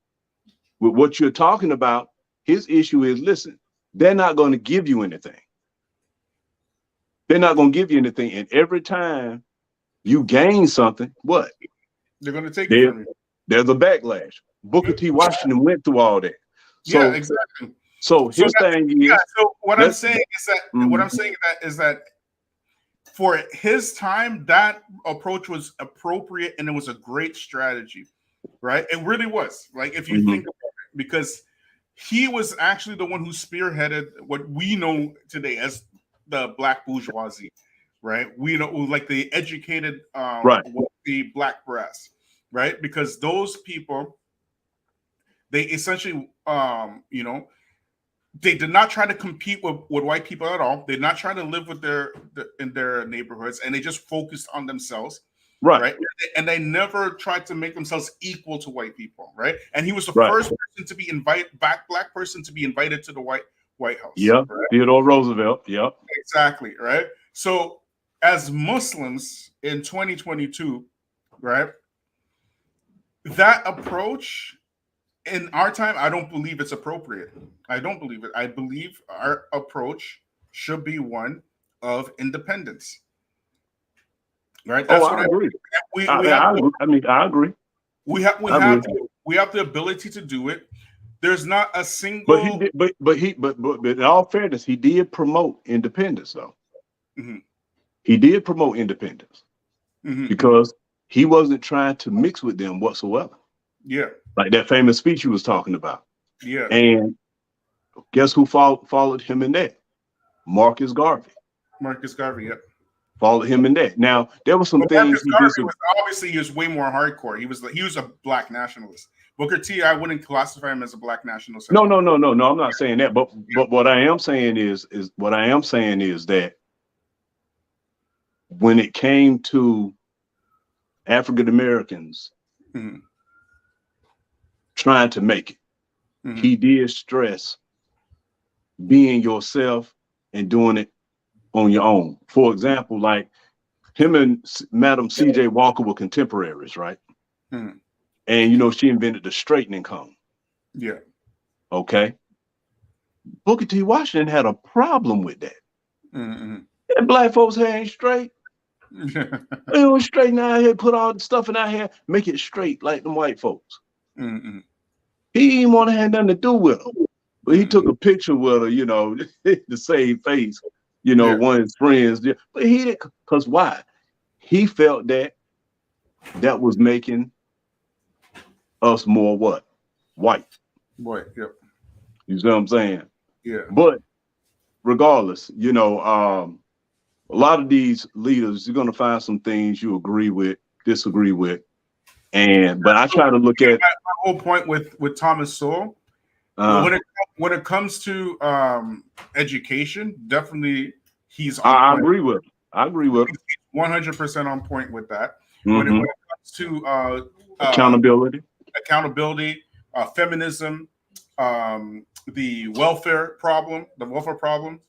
with what you're talking about, his issue is, listen, they're not going to give you anything. They're not going to give you anything. And every time you gain something, what? They're going to take it from you. There's a backlash. Booker T. Washington went through all that. So, yeah, exactly. So his thing is. Yeah. So what I'm saying is that for his time, that approach was appropriate and it was a great strategy, right? It really was. Like if you think about it, because he was actually the one who spearheaded what we know today as the Black bourgeoisie, right? We know, like the educated, the Black brass, right? Because those people, they essentially, they did not try to compete with white people at all. They did not try to live with in their neighborhoods, and they just focused on themselves. Right. And they never tried to make themselves equal to white people. Right. And he was the first person to be black person to be invited to the White House. Yeah. Right? Theodore Roosevelt. Yeah. Exactly. Right. So as Muslims in 2022, right, that approach in our time, I don't believe it's appropriate. I don't believe it. I believe our approach should be one of independence. Right. That's what I agree. I agree. We have the ability to do it. there's not a single. But he did, but in all fairness, he did promote independence, though. Mm-hmm. He did promote independence because he wasn't trying to mix with them whatsoever. Yeah. Like that famous speech you was talking about. Yeah. And guess who followed him in that? Marcus Garvey. Marcus Garvey, yep. Followed him in that. Now, there were some things Marcus Garvey was obviously, he was way more hardcore. He was a black nationalist. Booker T, I wouldn't classify him as a black nationalist. No, I'm not saying that. But what I am saying is that when it came to African Americans trying to make it, he did stress being yourself and doing it on your own. For example, like him and Madam C.J. Walker were contemporaries, right? And, you know, she invented the straightening comb. Yeah. Okay. Booker T. Washington had a problem with that. And black folks' hair ain't straight. They don't straighten our hair, put all the stuff in our hair, make it straight like them white folks. He didn't want to have nothing to do with them. But he took a picture with her, you know, to save face, you know, one of his friends. But he didn't, because why? He felt that was making us more what? White. White, yep. You see what I'm saying? Yeah. But regardless, you know, a lot of these leaders, you're going to find some things you agree with, disagree with. But I try to look at my whole point with Thomas Sowell. When it comes to education, definitely he's on I point. agree with him. I agree with him. He's 100% on point with that. When it comes to accountability, feminism, the welfare problem,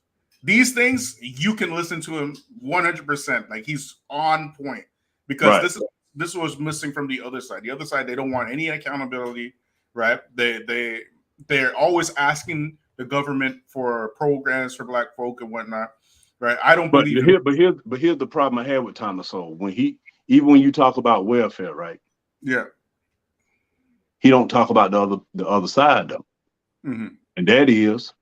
these things, you can listen to him 100%. Like, he's on point, because this was missing from the other side. The other side, they don't want any accountability, right? They're always asking the government for programs for black folk and whatnot, right? I don't believe. But here's the problem I had with Thomas Sowell. Even when you talk about welfare, right? Yeah. He don't talk about the other side though, and that is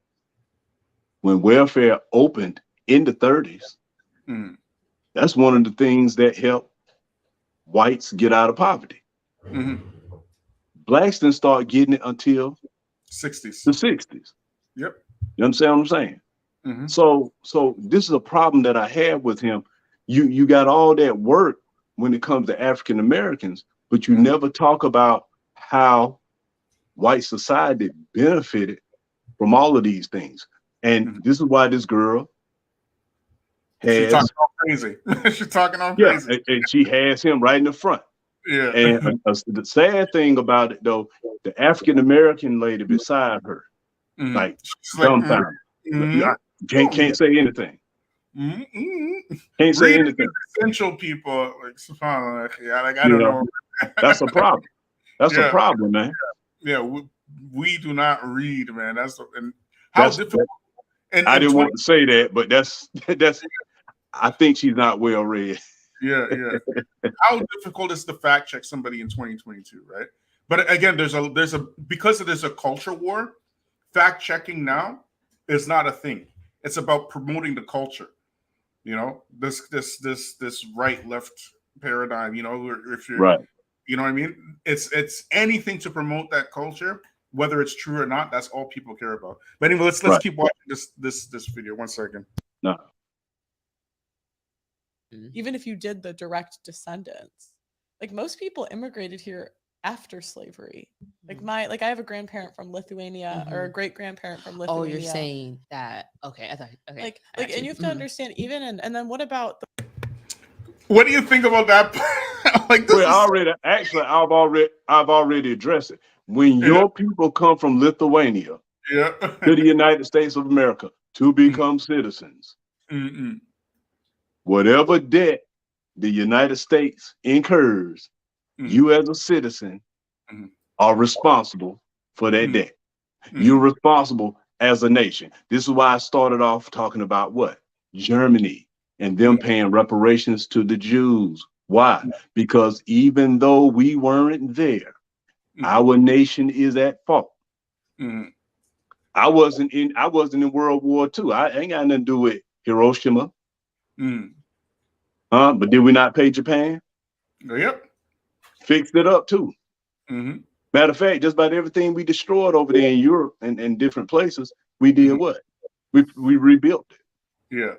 when welfare opened in the 30s. That's one of the things that helped whites get out of poverty. Blacks didn't start getting it until the 60s. Yep. You understand what I'm saying? So this is a problem that I have with him. You got all that work when it comes to African Americans, but you never talk about how white society benefited from all of these things. And this is why this girl she's talking all crazy. She's talking all crazy. And she has him right in the front. Yeah. And the sad thing about it, though, the African American lady beside her, like dumbfounded, can't say anything. Can't say anything. Essential people, like I don't know. That's a problem. That's a problem, man. Yeah, we do not read, man. How difficult. And I didn't want to say that, but that's. I think she's not well read. Yeah. How difficult is to fact check somebody in 2022, right? But again, there's a culture war. Fact checking now is not a thing. It's about promoting the culture. You know, this right left paradigm. You know, if you're right. You know what I mean? It's anything to promote that culture, whether it's true or not. That's all people care about. But anyway, let's keep watching this video. 1 second. No. Even if you did the direct descendants, like most people immigrated here after slavery. Like I have a grandparent from Lithuania or a great grandparent from Lithuania. Oh, you're saying that? Okay, I thought. Okay, like, and you have to understand. Even and then what about the? What do you think about that? I've already addressed it. When your people come from Lithuania to the United States of America to become citizens, whatever debt the United States incurs, you as a citizen are responsible for that debt. You're responsible as a nation. This is why I started off talking about what? Germany and them paying reparations to the Jews. Why? Because even though we weren't there, our nation is at fault Mm-hmm. I wasn't in World War II. I ain't got nothing to do with Hiroshima. Mm-hmm. But did we not pay Japan? Yep. Fixed it up too. Mm-hmm. Matter of fact, just about everything we destroyed over there in Europe and different places, we did what? We rebuilt it. Yeah.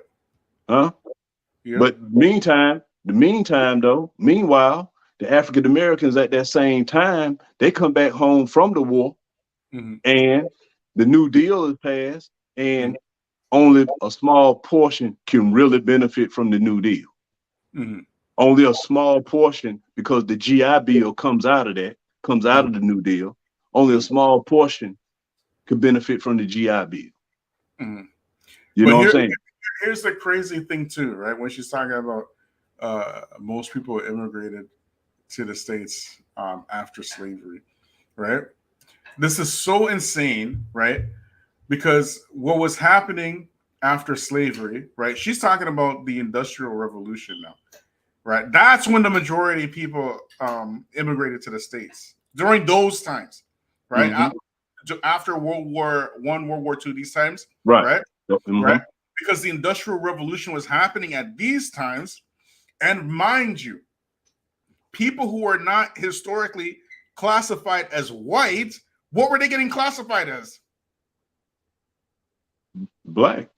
Yep. But meanwhile, the African Americans at that same time, they come back home from the war, and the New Deal is passed, and only a small portion can really benefit from the New Deal. Only a small portion, because the GI Bill comes out of the New Deal. Only a small portion could benefit from the GI Bill. You know what I'm saying? Here's the crazy thing too, right? When she's talking about most people immigrated to the States after slavery, right? This is so insane, right? Because what was happening after slavery, right? She's talking about the Industrial Revolution now, right? That's when the majority of people immigrated to the States during those times, right? After World War I, World War II, these times, right? Right? Because the Industrial Revolution was happening at these times. And mind you, people who are not historically classified as white, what were they getting classified as? Black.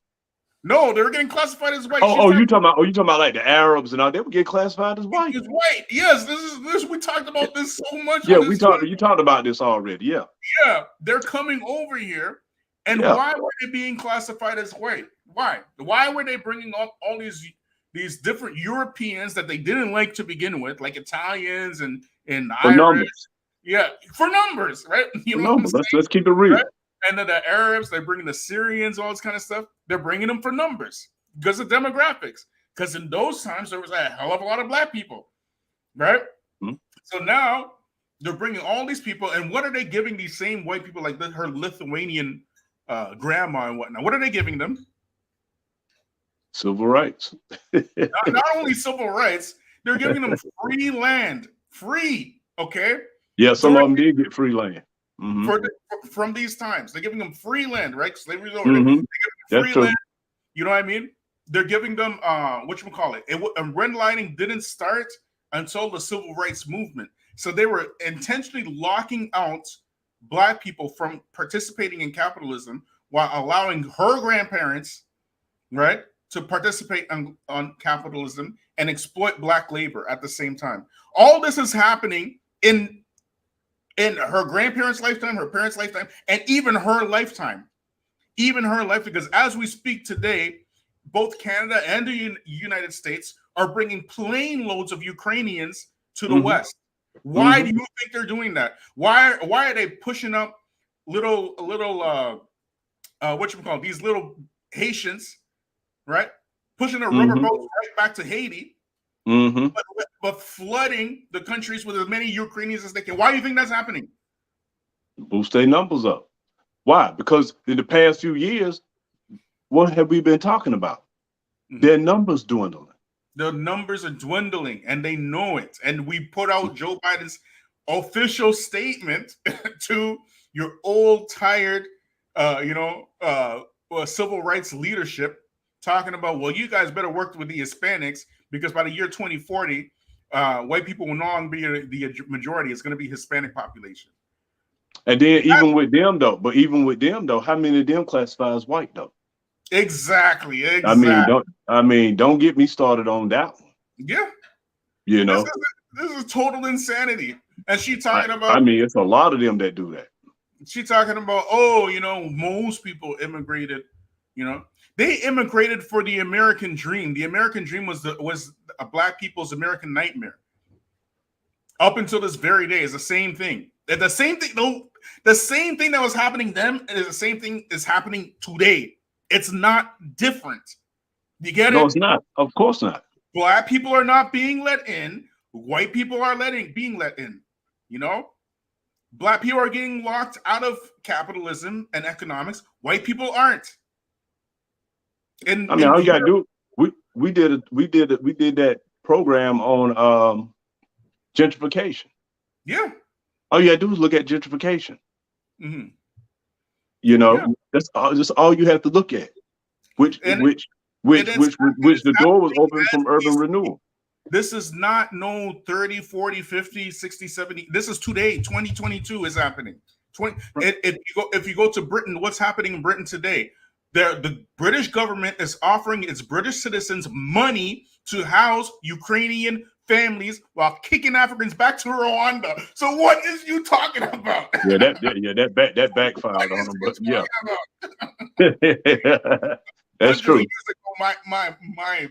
No, they were getting classified as white. You talking about like the Arabs and all? They would get classified as white. It's white. Yes, this. We talked about this so much. Yeah, you talked about this already. Yeah. Yeah, they're coming over here, and why were they being classified as white? Why? Why were they bringing up all these different Europeans that they didn't like to begin with, like Italians and Irish? Numbers. Yeah, for numbers, right? You know numbers. Let's keep it real. Right? And then the Arabs, they're bringing the Syrians, all this kind of stuff. They're bringing them for numbers because of demographics. Because in those times, there was a hell of a lot of black people, right? So now they're bringing all these people, and what are they giving these same white people, like her Lithuanian grandma and whatnot? What are they giving them? Civil rights. not only civil rights, they're giving them free land. Free, okay? Yeah, some of them did get free land. From these times. They're giving them free land, right? Slavery's over. They're giving them free land. You know what I mean? They're giving them whatchamacallit. Redlining didn't start until the civil rights movement. So they were intentionally locking out black people from participating in capitalism while allowing her grandparents, right, to participate on capitalism and exploit black labor at the same time. All this is happening in her grandparents' lifetime, her parents' lifetime, and even her lifetime. Even her life, because as we speak today, both Canada and the United States are bringing plane loads of Ukrainians to the West. Why do you think they're doing that? Why are they pushing up little these little Haitians, right? Pushing their rubber boats right back to Haiti. But flooding the countries with as many Ukrainians as they can. Why do you think that's happening? Boost their numbers up. Why? Because in the past few years, what have we been talking about? Their numbers dwindling. The numbers are dwindling, and they know it. And we put out Joe Biden's official statement to your old, tired, civil rights leadership, talking about, well, you guys better work with the Hispanics, because by the year 2040, white people will no longer be the majority. It's going to be Hispanic population. And then even with them though, how many of them classify as white though? Exactly. I mean, don't get me started on that one. Yeah. You know, this is total insanity. And she talking about. I mean, it's a lot of them that do that. She talking about, most people immigrated. They immigrated for the American dream. The American dream was a black people's American nightmare. Up until this very day, is the same thing. The same thing that was happening then is the same thing is happening today. It's not different. You get it? No, it's not. Of course not. Black people are not being let in. White people are being let in. Black people are getting locked out of capitalism and economics. White people aren't. All you gotta do. We did that program on gentrification. Yeah. All you gotta do is look at gentrification. You know, Yeah. that's all you have to look at. Which And the door was open from urban renewal. This is not no 30, 40, 50, 60, 70. This is today, 2022 is happening. If you go to Britain, what's happening in Britain today? The British government is offering its British citizens money to house Ukrainian families while kicking Africans back to Rwanda. So what is you talking about? That backfired on them, but yeah. That's true. Years ago, my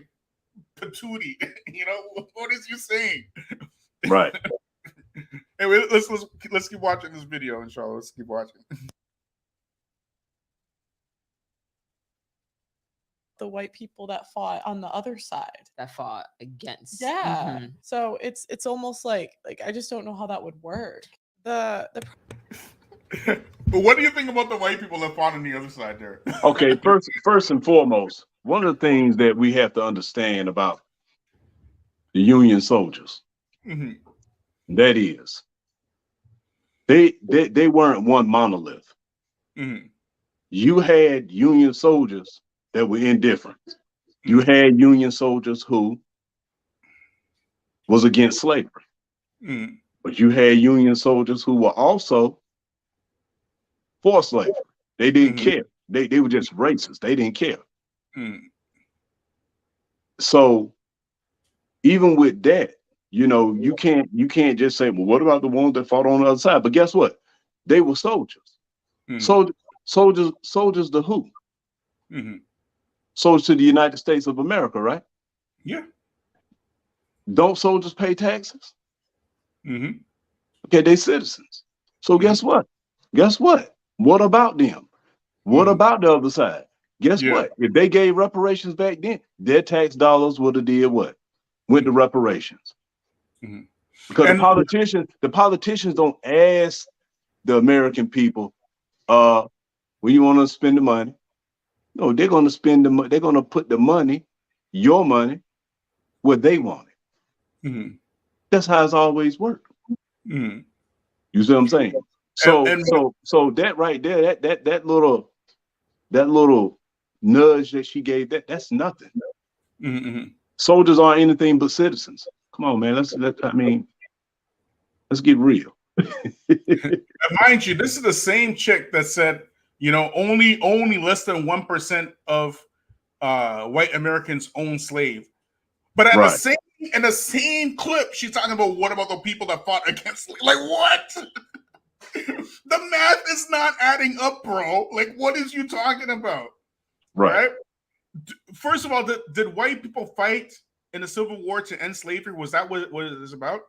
patootie, you know, what is you saying? Right. Anyway, let's keep watching this video, inshallah. Let's keep watching. The white people that fought on the other side. That fought against. Yeah. So it's almost like I just don't know how that would work. But what do you think about the white people that fought on the other side there? Okay, first and foremost, one of the things that we have to understand about the Union soldiers, that is, they weren't one monolith. You had Union soldiers that were indifferent. You had Union soldiers who was against slavery. But you had Union soldiers who were also for slavery. They didn't care. They were just racist. They didn't care. So even with that, you know, you can't just say, well, what about the ones that fought on the other side? But guess what? They were soldiers. Soldiers to who? Soldiers to the United States of America, right? Yeah. Don't soldiers pay taxes? Okay, they citizens. So guess what? What about them? What about the other side? Guess what? If they gave reparations back then, their tax dollars would have did what? Went to reparations. Because the politicians don't ask the American people, where you want to spend the money? No, they're going to spend the money. They're going to put the money, your money, where they want it. That's how it's always worked. You see what I'm saying? So that right there, that little nudge that she gave, that's nothing. Soldiers aren't anything but citizens. Come on, man. Let's get real. Mind you, this is the same chick that said, you know, only less than 1% of white Americans own slave. But at the same clip, she's talking about what about the people that fought against slavery? Like what? The math is not adding up, bro. Like, what is you talking about? Right? First of all, did white people fight in the Civil War to end slavery? Was that what it was about?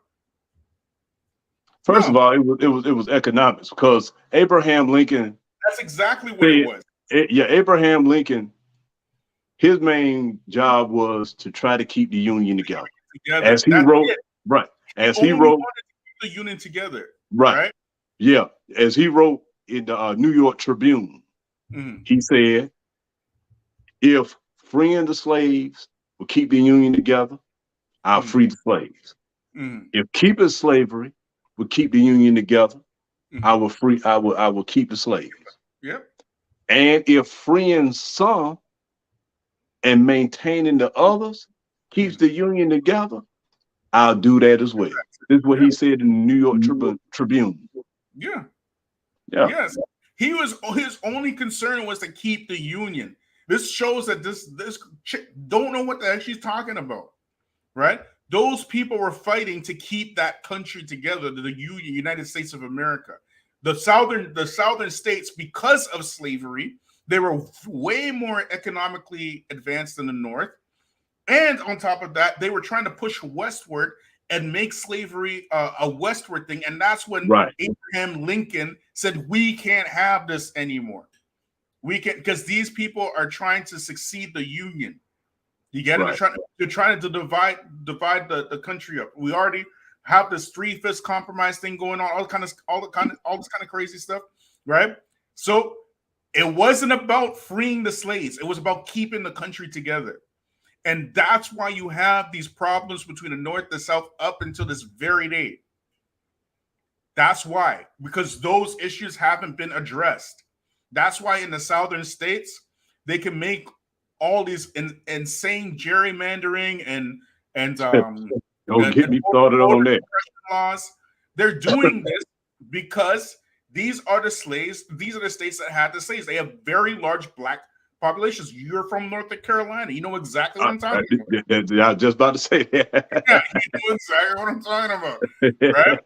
First of all, it was economics, because Abraham Lincoln. That's exactly what it was. Abraham Lincoln, his main job was to try to keep the Union together. As he wrote the Union together. Right. Yeah. As he wrote in the New York Tribune, he said, if freeing the slaves will keep the Union together, I'll free the slaves. If keeping slavery will keep the Union together, I will keep the slaves. Yep. And if freeing some and maintaining the others keeps the Union together, I'll do that as well. This is what he said in the New York Tribune. Yeah. Yes. His only concern was to keep the Union. This shows that this chick don't know what the heck she's talking about, right? Those people were fighting to keep that country together, the United States of America. The southern states, because of slavery, they were way more economically advanced than the North. And on top of that, they were trying to push westward and make slavery a westward thing. And that's when Abraham Lincoln said, we can't have this anymore. We can't, because these people are trying to succeed the Union. You get it? They're trying to divide the country up. We already have this 3/5 compromise thing going on, all this kind of crazy stuff, right? So it wasn't about freeing the slaves. It was about keeping the country together. And that's why you have these problems between the North and the South up until this very day. That's why, because those issues haven't been addressed. That's why in the southern states they can make all these insane gerrymandering and Don't get me started on that. laws. They're doing this because these are the slaves. These are the states that had the slaves. They have very large black populations. You're from North Carolina. You know exactly what I'm talking about. I was just about to say that. Yeah, you know exactly what I'm talking about. Right?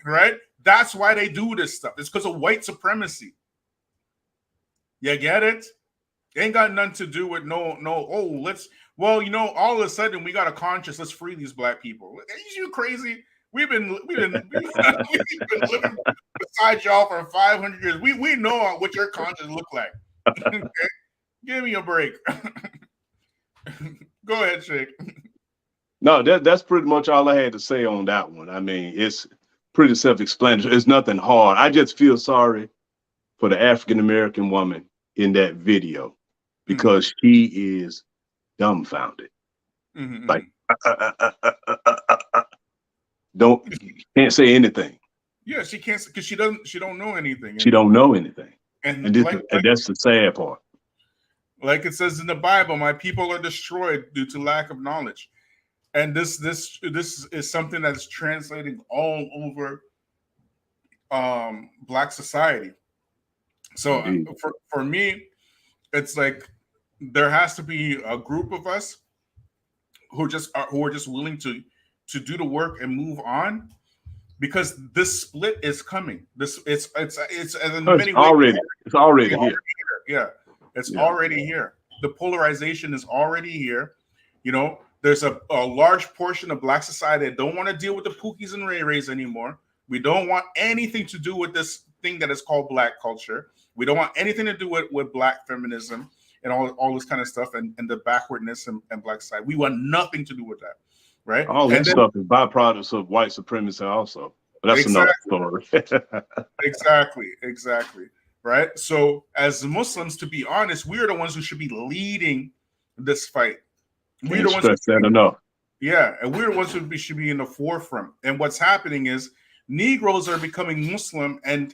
Right? That's why they do this stuff. It's because of white supremacy. You get it? Ain't got nothing to do with well, you know, all of a sudden we got a conscience, let's free these black people. Are you crazy? We've been living beside y'all for 500 years. We know what your conscience look like. Okay? Give me a break. Go ahead, Sheikh. No, that's pretty much all I had to say on that one. I mean, it's pretty self-explanatory. It's nothing hard. I just feel sorry for the African-American woman in that video because she is dumbfounded. Like, can't say anything. Yeah, she can't because she don't know anything. She don't know anything. And that's the sad part. Like it says in the Bible, my people are destroyed due to lack of knowledge. And this is something that's translating all over Black society. So for me, it's like there has to be a group of us who are just willing to do the work and move on, because this split is coming. It's already here. Yeah, it's already here. The polarization is already here. You know, there's a large portion of Black society that don't want to deal with the Pookies and Ray Rays anymore. We don't want anything to do with this thing that is called Black culture. We don't want anything to do with Black feminism and all this kind of stuff and the backwardness and Black society. We want nothing to do with that, right? All that stuff is byproducts of white supremacy also. But that's another story. Exactly. Right? So as Muslims, to be honest, we are the ones who should be leading this fight. We're the ones and we're the ones who should be in the forefront. And what's happening is Negroes are becoming Muslim, and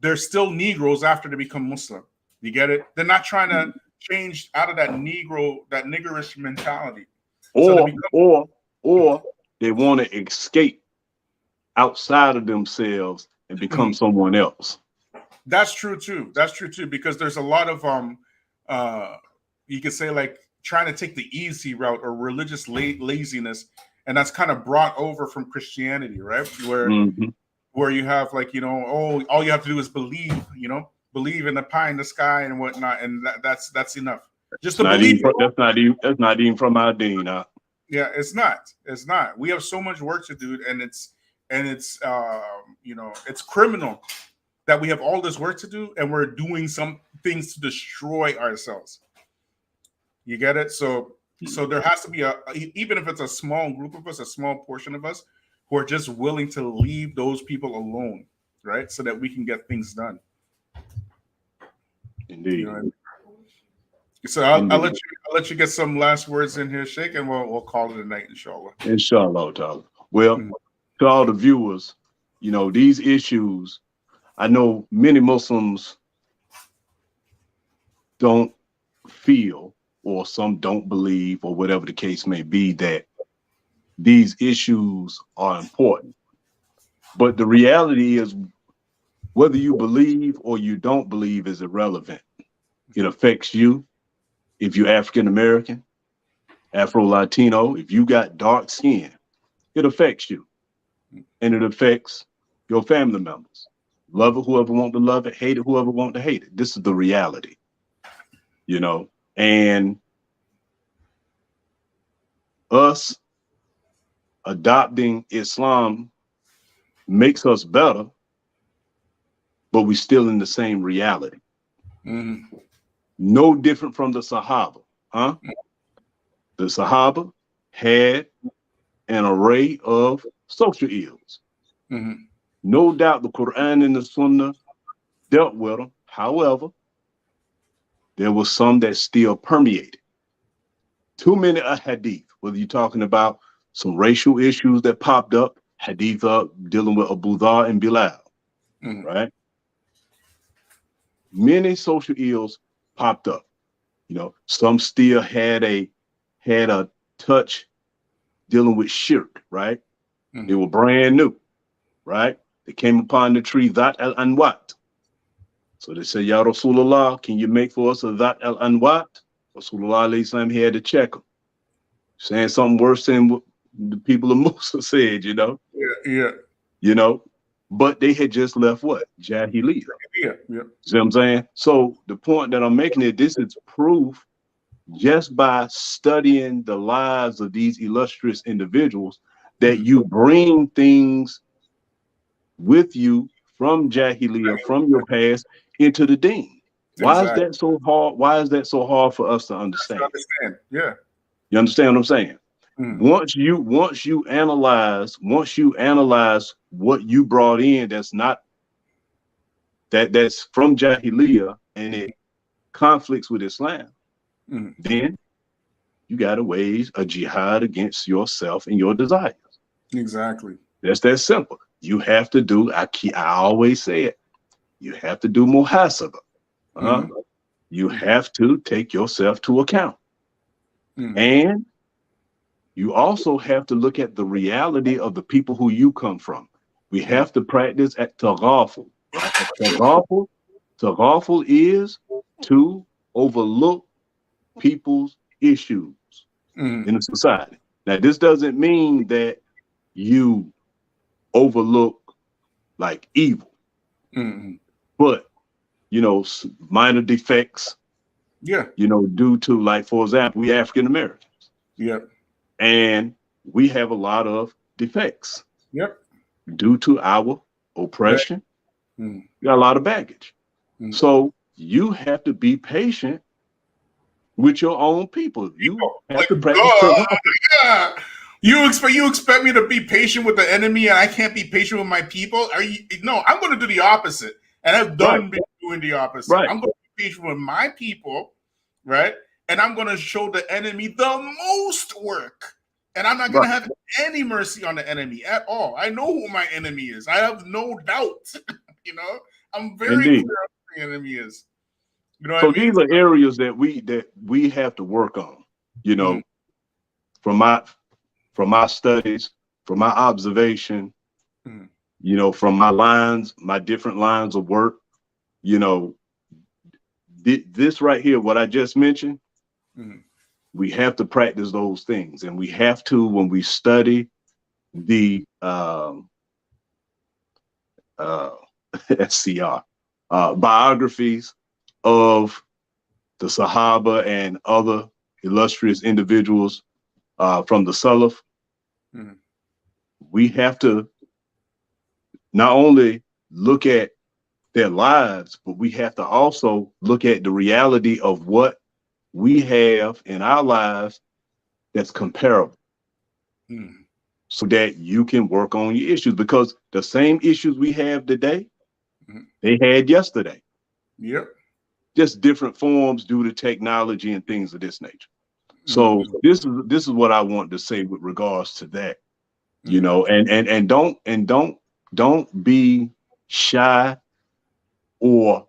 they're still Negroes after they become Muslim. You get it? They're not trying to change out of that niggerish mentality. Or they want to escape outside of themselves and become someone else. That's true too. Because there's a lot of you could say like trying to take the easy route or religious laziness, and that's kind of brought over from Christianity, right? Where you have like, you know, all you have to do is believe in the pie in the sky and whatnot, and that's enough. Just to believe. That's not even from our deen. Yeah, it's not. We have so much work to do, and it's it's criminal that we have all this work to do and we're doing some things to destroy ourselves. You get it? So there has to be even if it's a small group of us, a small portion of us who are just willing to leave those people alone, right? So that we can get things done. Indeed. You know what I mean? So I'll let you get some last words in here, Sheikh, and we'll call it a night, inshallah. Inshallah, ta'ala. Well, to all the viewers, you know, these issues, I know many Muslims don't feel, or some don't believe, or whatever the case may be, that these issues are important. But the reality is, whether you believe or you don't believe is irrelevant. It affects you. If you're African American, Afro-Latino, if you got dark skin, it affects you. And it affects your family members. Love it, whoever want to love it. Hate it, whoever want to hate it. This is the reality, you know. And us adopting Islam makes us better, but we're still in the same reality. No different from the Sahaba, huh? The Sahaba had an array of social ills. No doubt the Quran and the Sunnah dealt with them. However, there was some that still permeated. Too many hadith, whether you're talking about some racial issues that popped up, hadith up dealing with Abu Dhar and Bilal, right? many social ills popped up. You know, some still had a touch dealing with shirk, right? They were brand new, right? They came upon the tree that al anwat. So they said, Ya Rasulullah, can you make for us a that al anwat? Rasulullah alayhi salam, he had to check them, saying something worse than what the people of Musa said, you know. Yeah. You know, but they had just left what? Jahiliyyah. Yeah. See what I'm saying? So the point that I'm making is this is proof just by studying the lives of these illustrious individuals that you bring things with you from Jahiliyyah, from your past, into the deen. Why is that so hard? Why is that so hard for us to understand? Yeah. You understand what I'm saying? Once you analyze what you brought in that's from Jahiliyyah and it conflicts with Islam, then you got to wage a jihad against yourself and your desires. Exactly. That's that simple. You have to do, I always say it, you have to do muhasabah. You have to take yourself to account. And you also have to look at the reality of the people who you come from. We have to practice at taghaful. Taghaful is to overlook people's issues in the society. Now, this doesn't mean that you overlook like evil, but you know, minor defects. Yeah. You know, due to, like, for example, we African Americans. Yep. And we have a lot of defects. Yep. Due to our oppression, we got a lot of baggage. So you have to be patient with your own people. You have to practice. Yeah. You expect me to be patient with the enemy, and I can't be patient with my people? Are you? No, I'm going to do the opposite, and I've been doing the opposite. I'm going to be patient with my people, right? And I'm going to show the enemy the most work, and I'm not going to have any mercy on the enemy at all. I know who my enemy is. I have no doubt. You know, I'm very clear who the enemy is. You know so what I mean? These are areas that we have to work on. You know, from my studies, from my observation, you know, from my different lines of work, you know, this right here, what I just mentioned, we have to practice those things. And we have to, when we study the SCR, biographies of the Sahaba and other illustrious individuals from the Salaf, we have to not only look at their lives, but we have to also look at the reality of what we have in our lives that's comparable, so that you can work on your issues, because the same issues we have today, they had yesterday. Yep. Just different forms due to technology and things of this nature. So this is what I want to say with regards to that, you know, and don't be shy or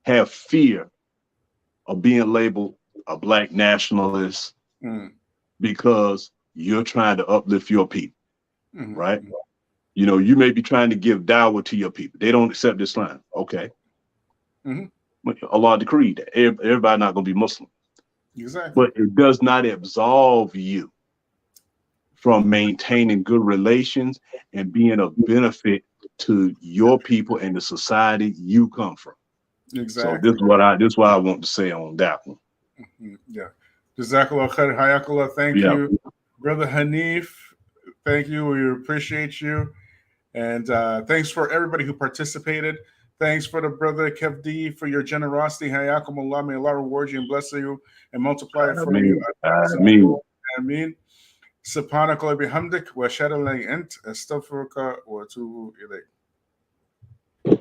have fear of being labeled a black nationalist because you're trying to uplift your people, right? You know, you may be trying to give dawah to your people. They don't accept Islam. Okay. Allah decreed that everybody not going to be Muslim. Exactly. But it does not absolve you from maintaining good relations and being of benefit to your people and the society you come from. Exactly. So this is what I want to say on that one. Yeah. Jazakallah khair, hayakallah. Thank you, Brother Haneef. Thank you. We appreciate you. And thanks for everybody who participated. Thanks for the brother Kevdi for your generosity. Hayakumullah. May Allah reward you and bless you and multiply it for you. Ameen. Subhanaka bihamdik wa ashhadu an la ilaha illa anta astaghfiruka wa atubu ilayk.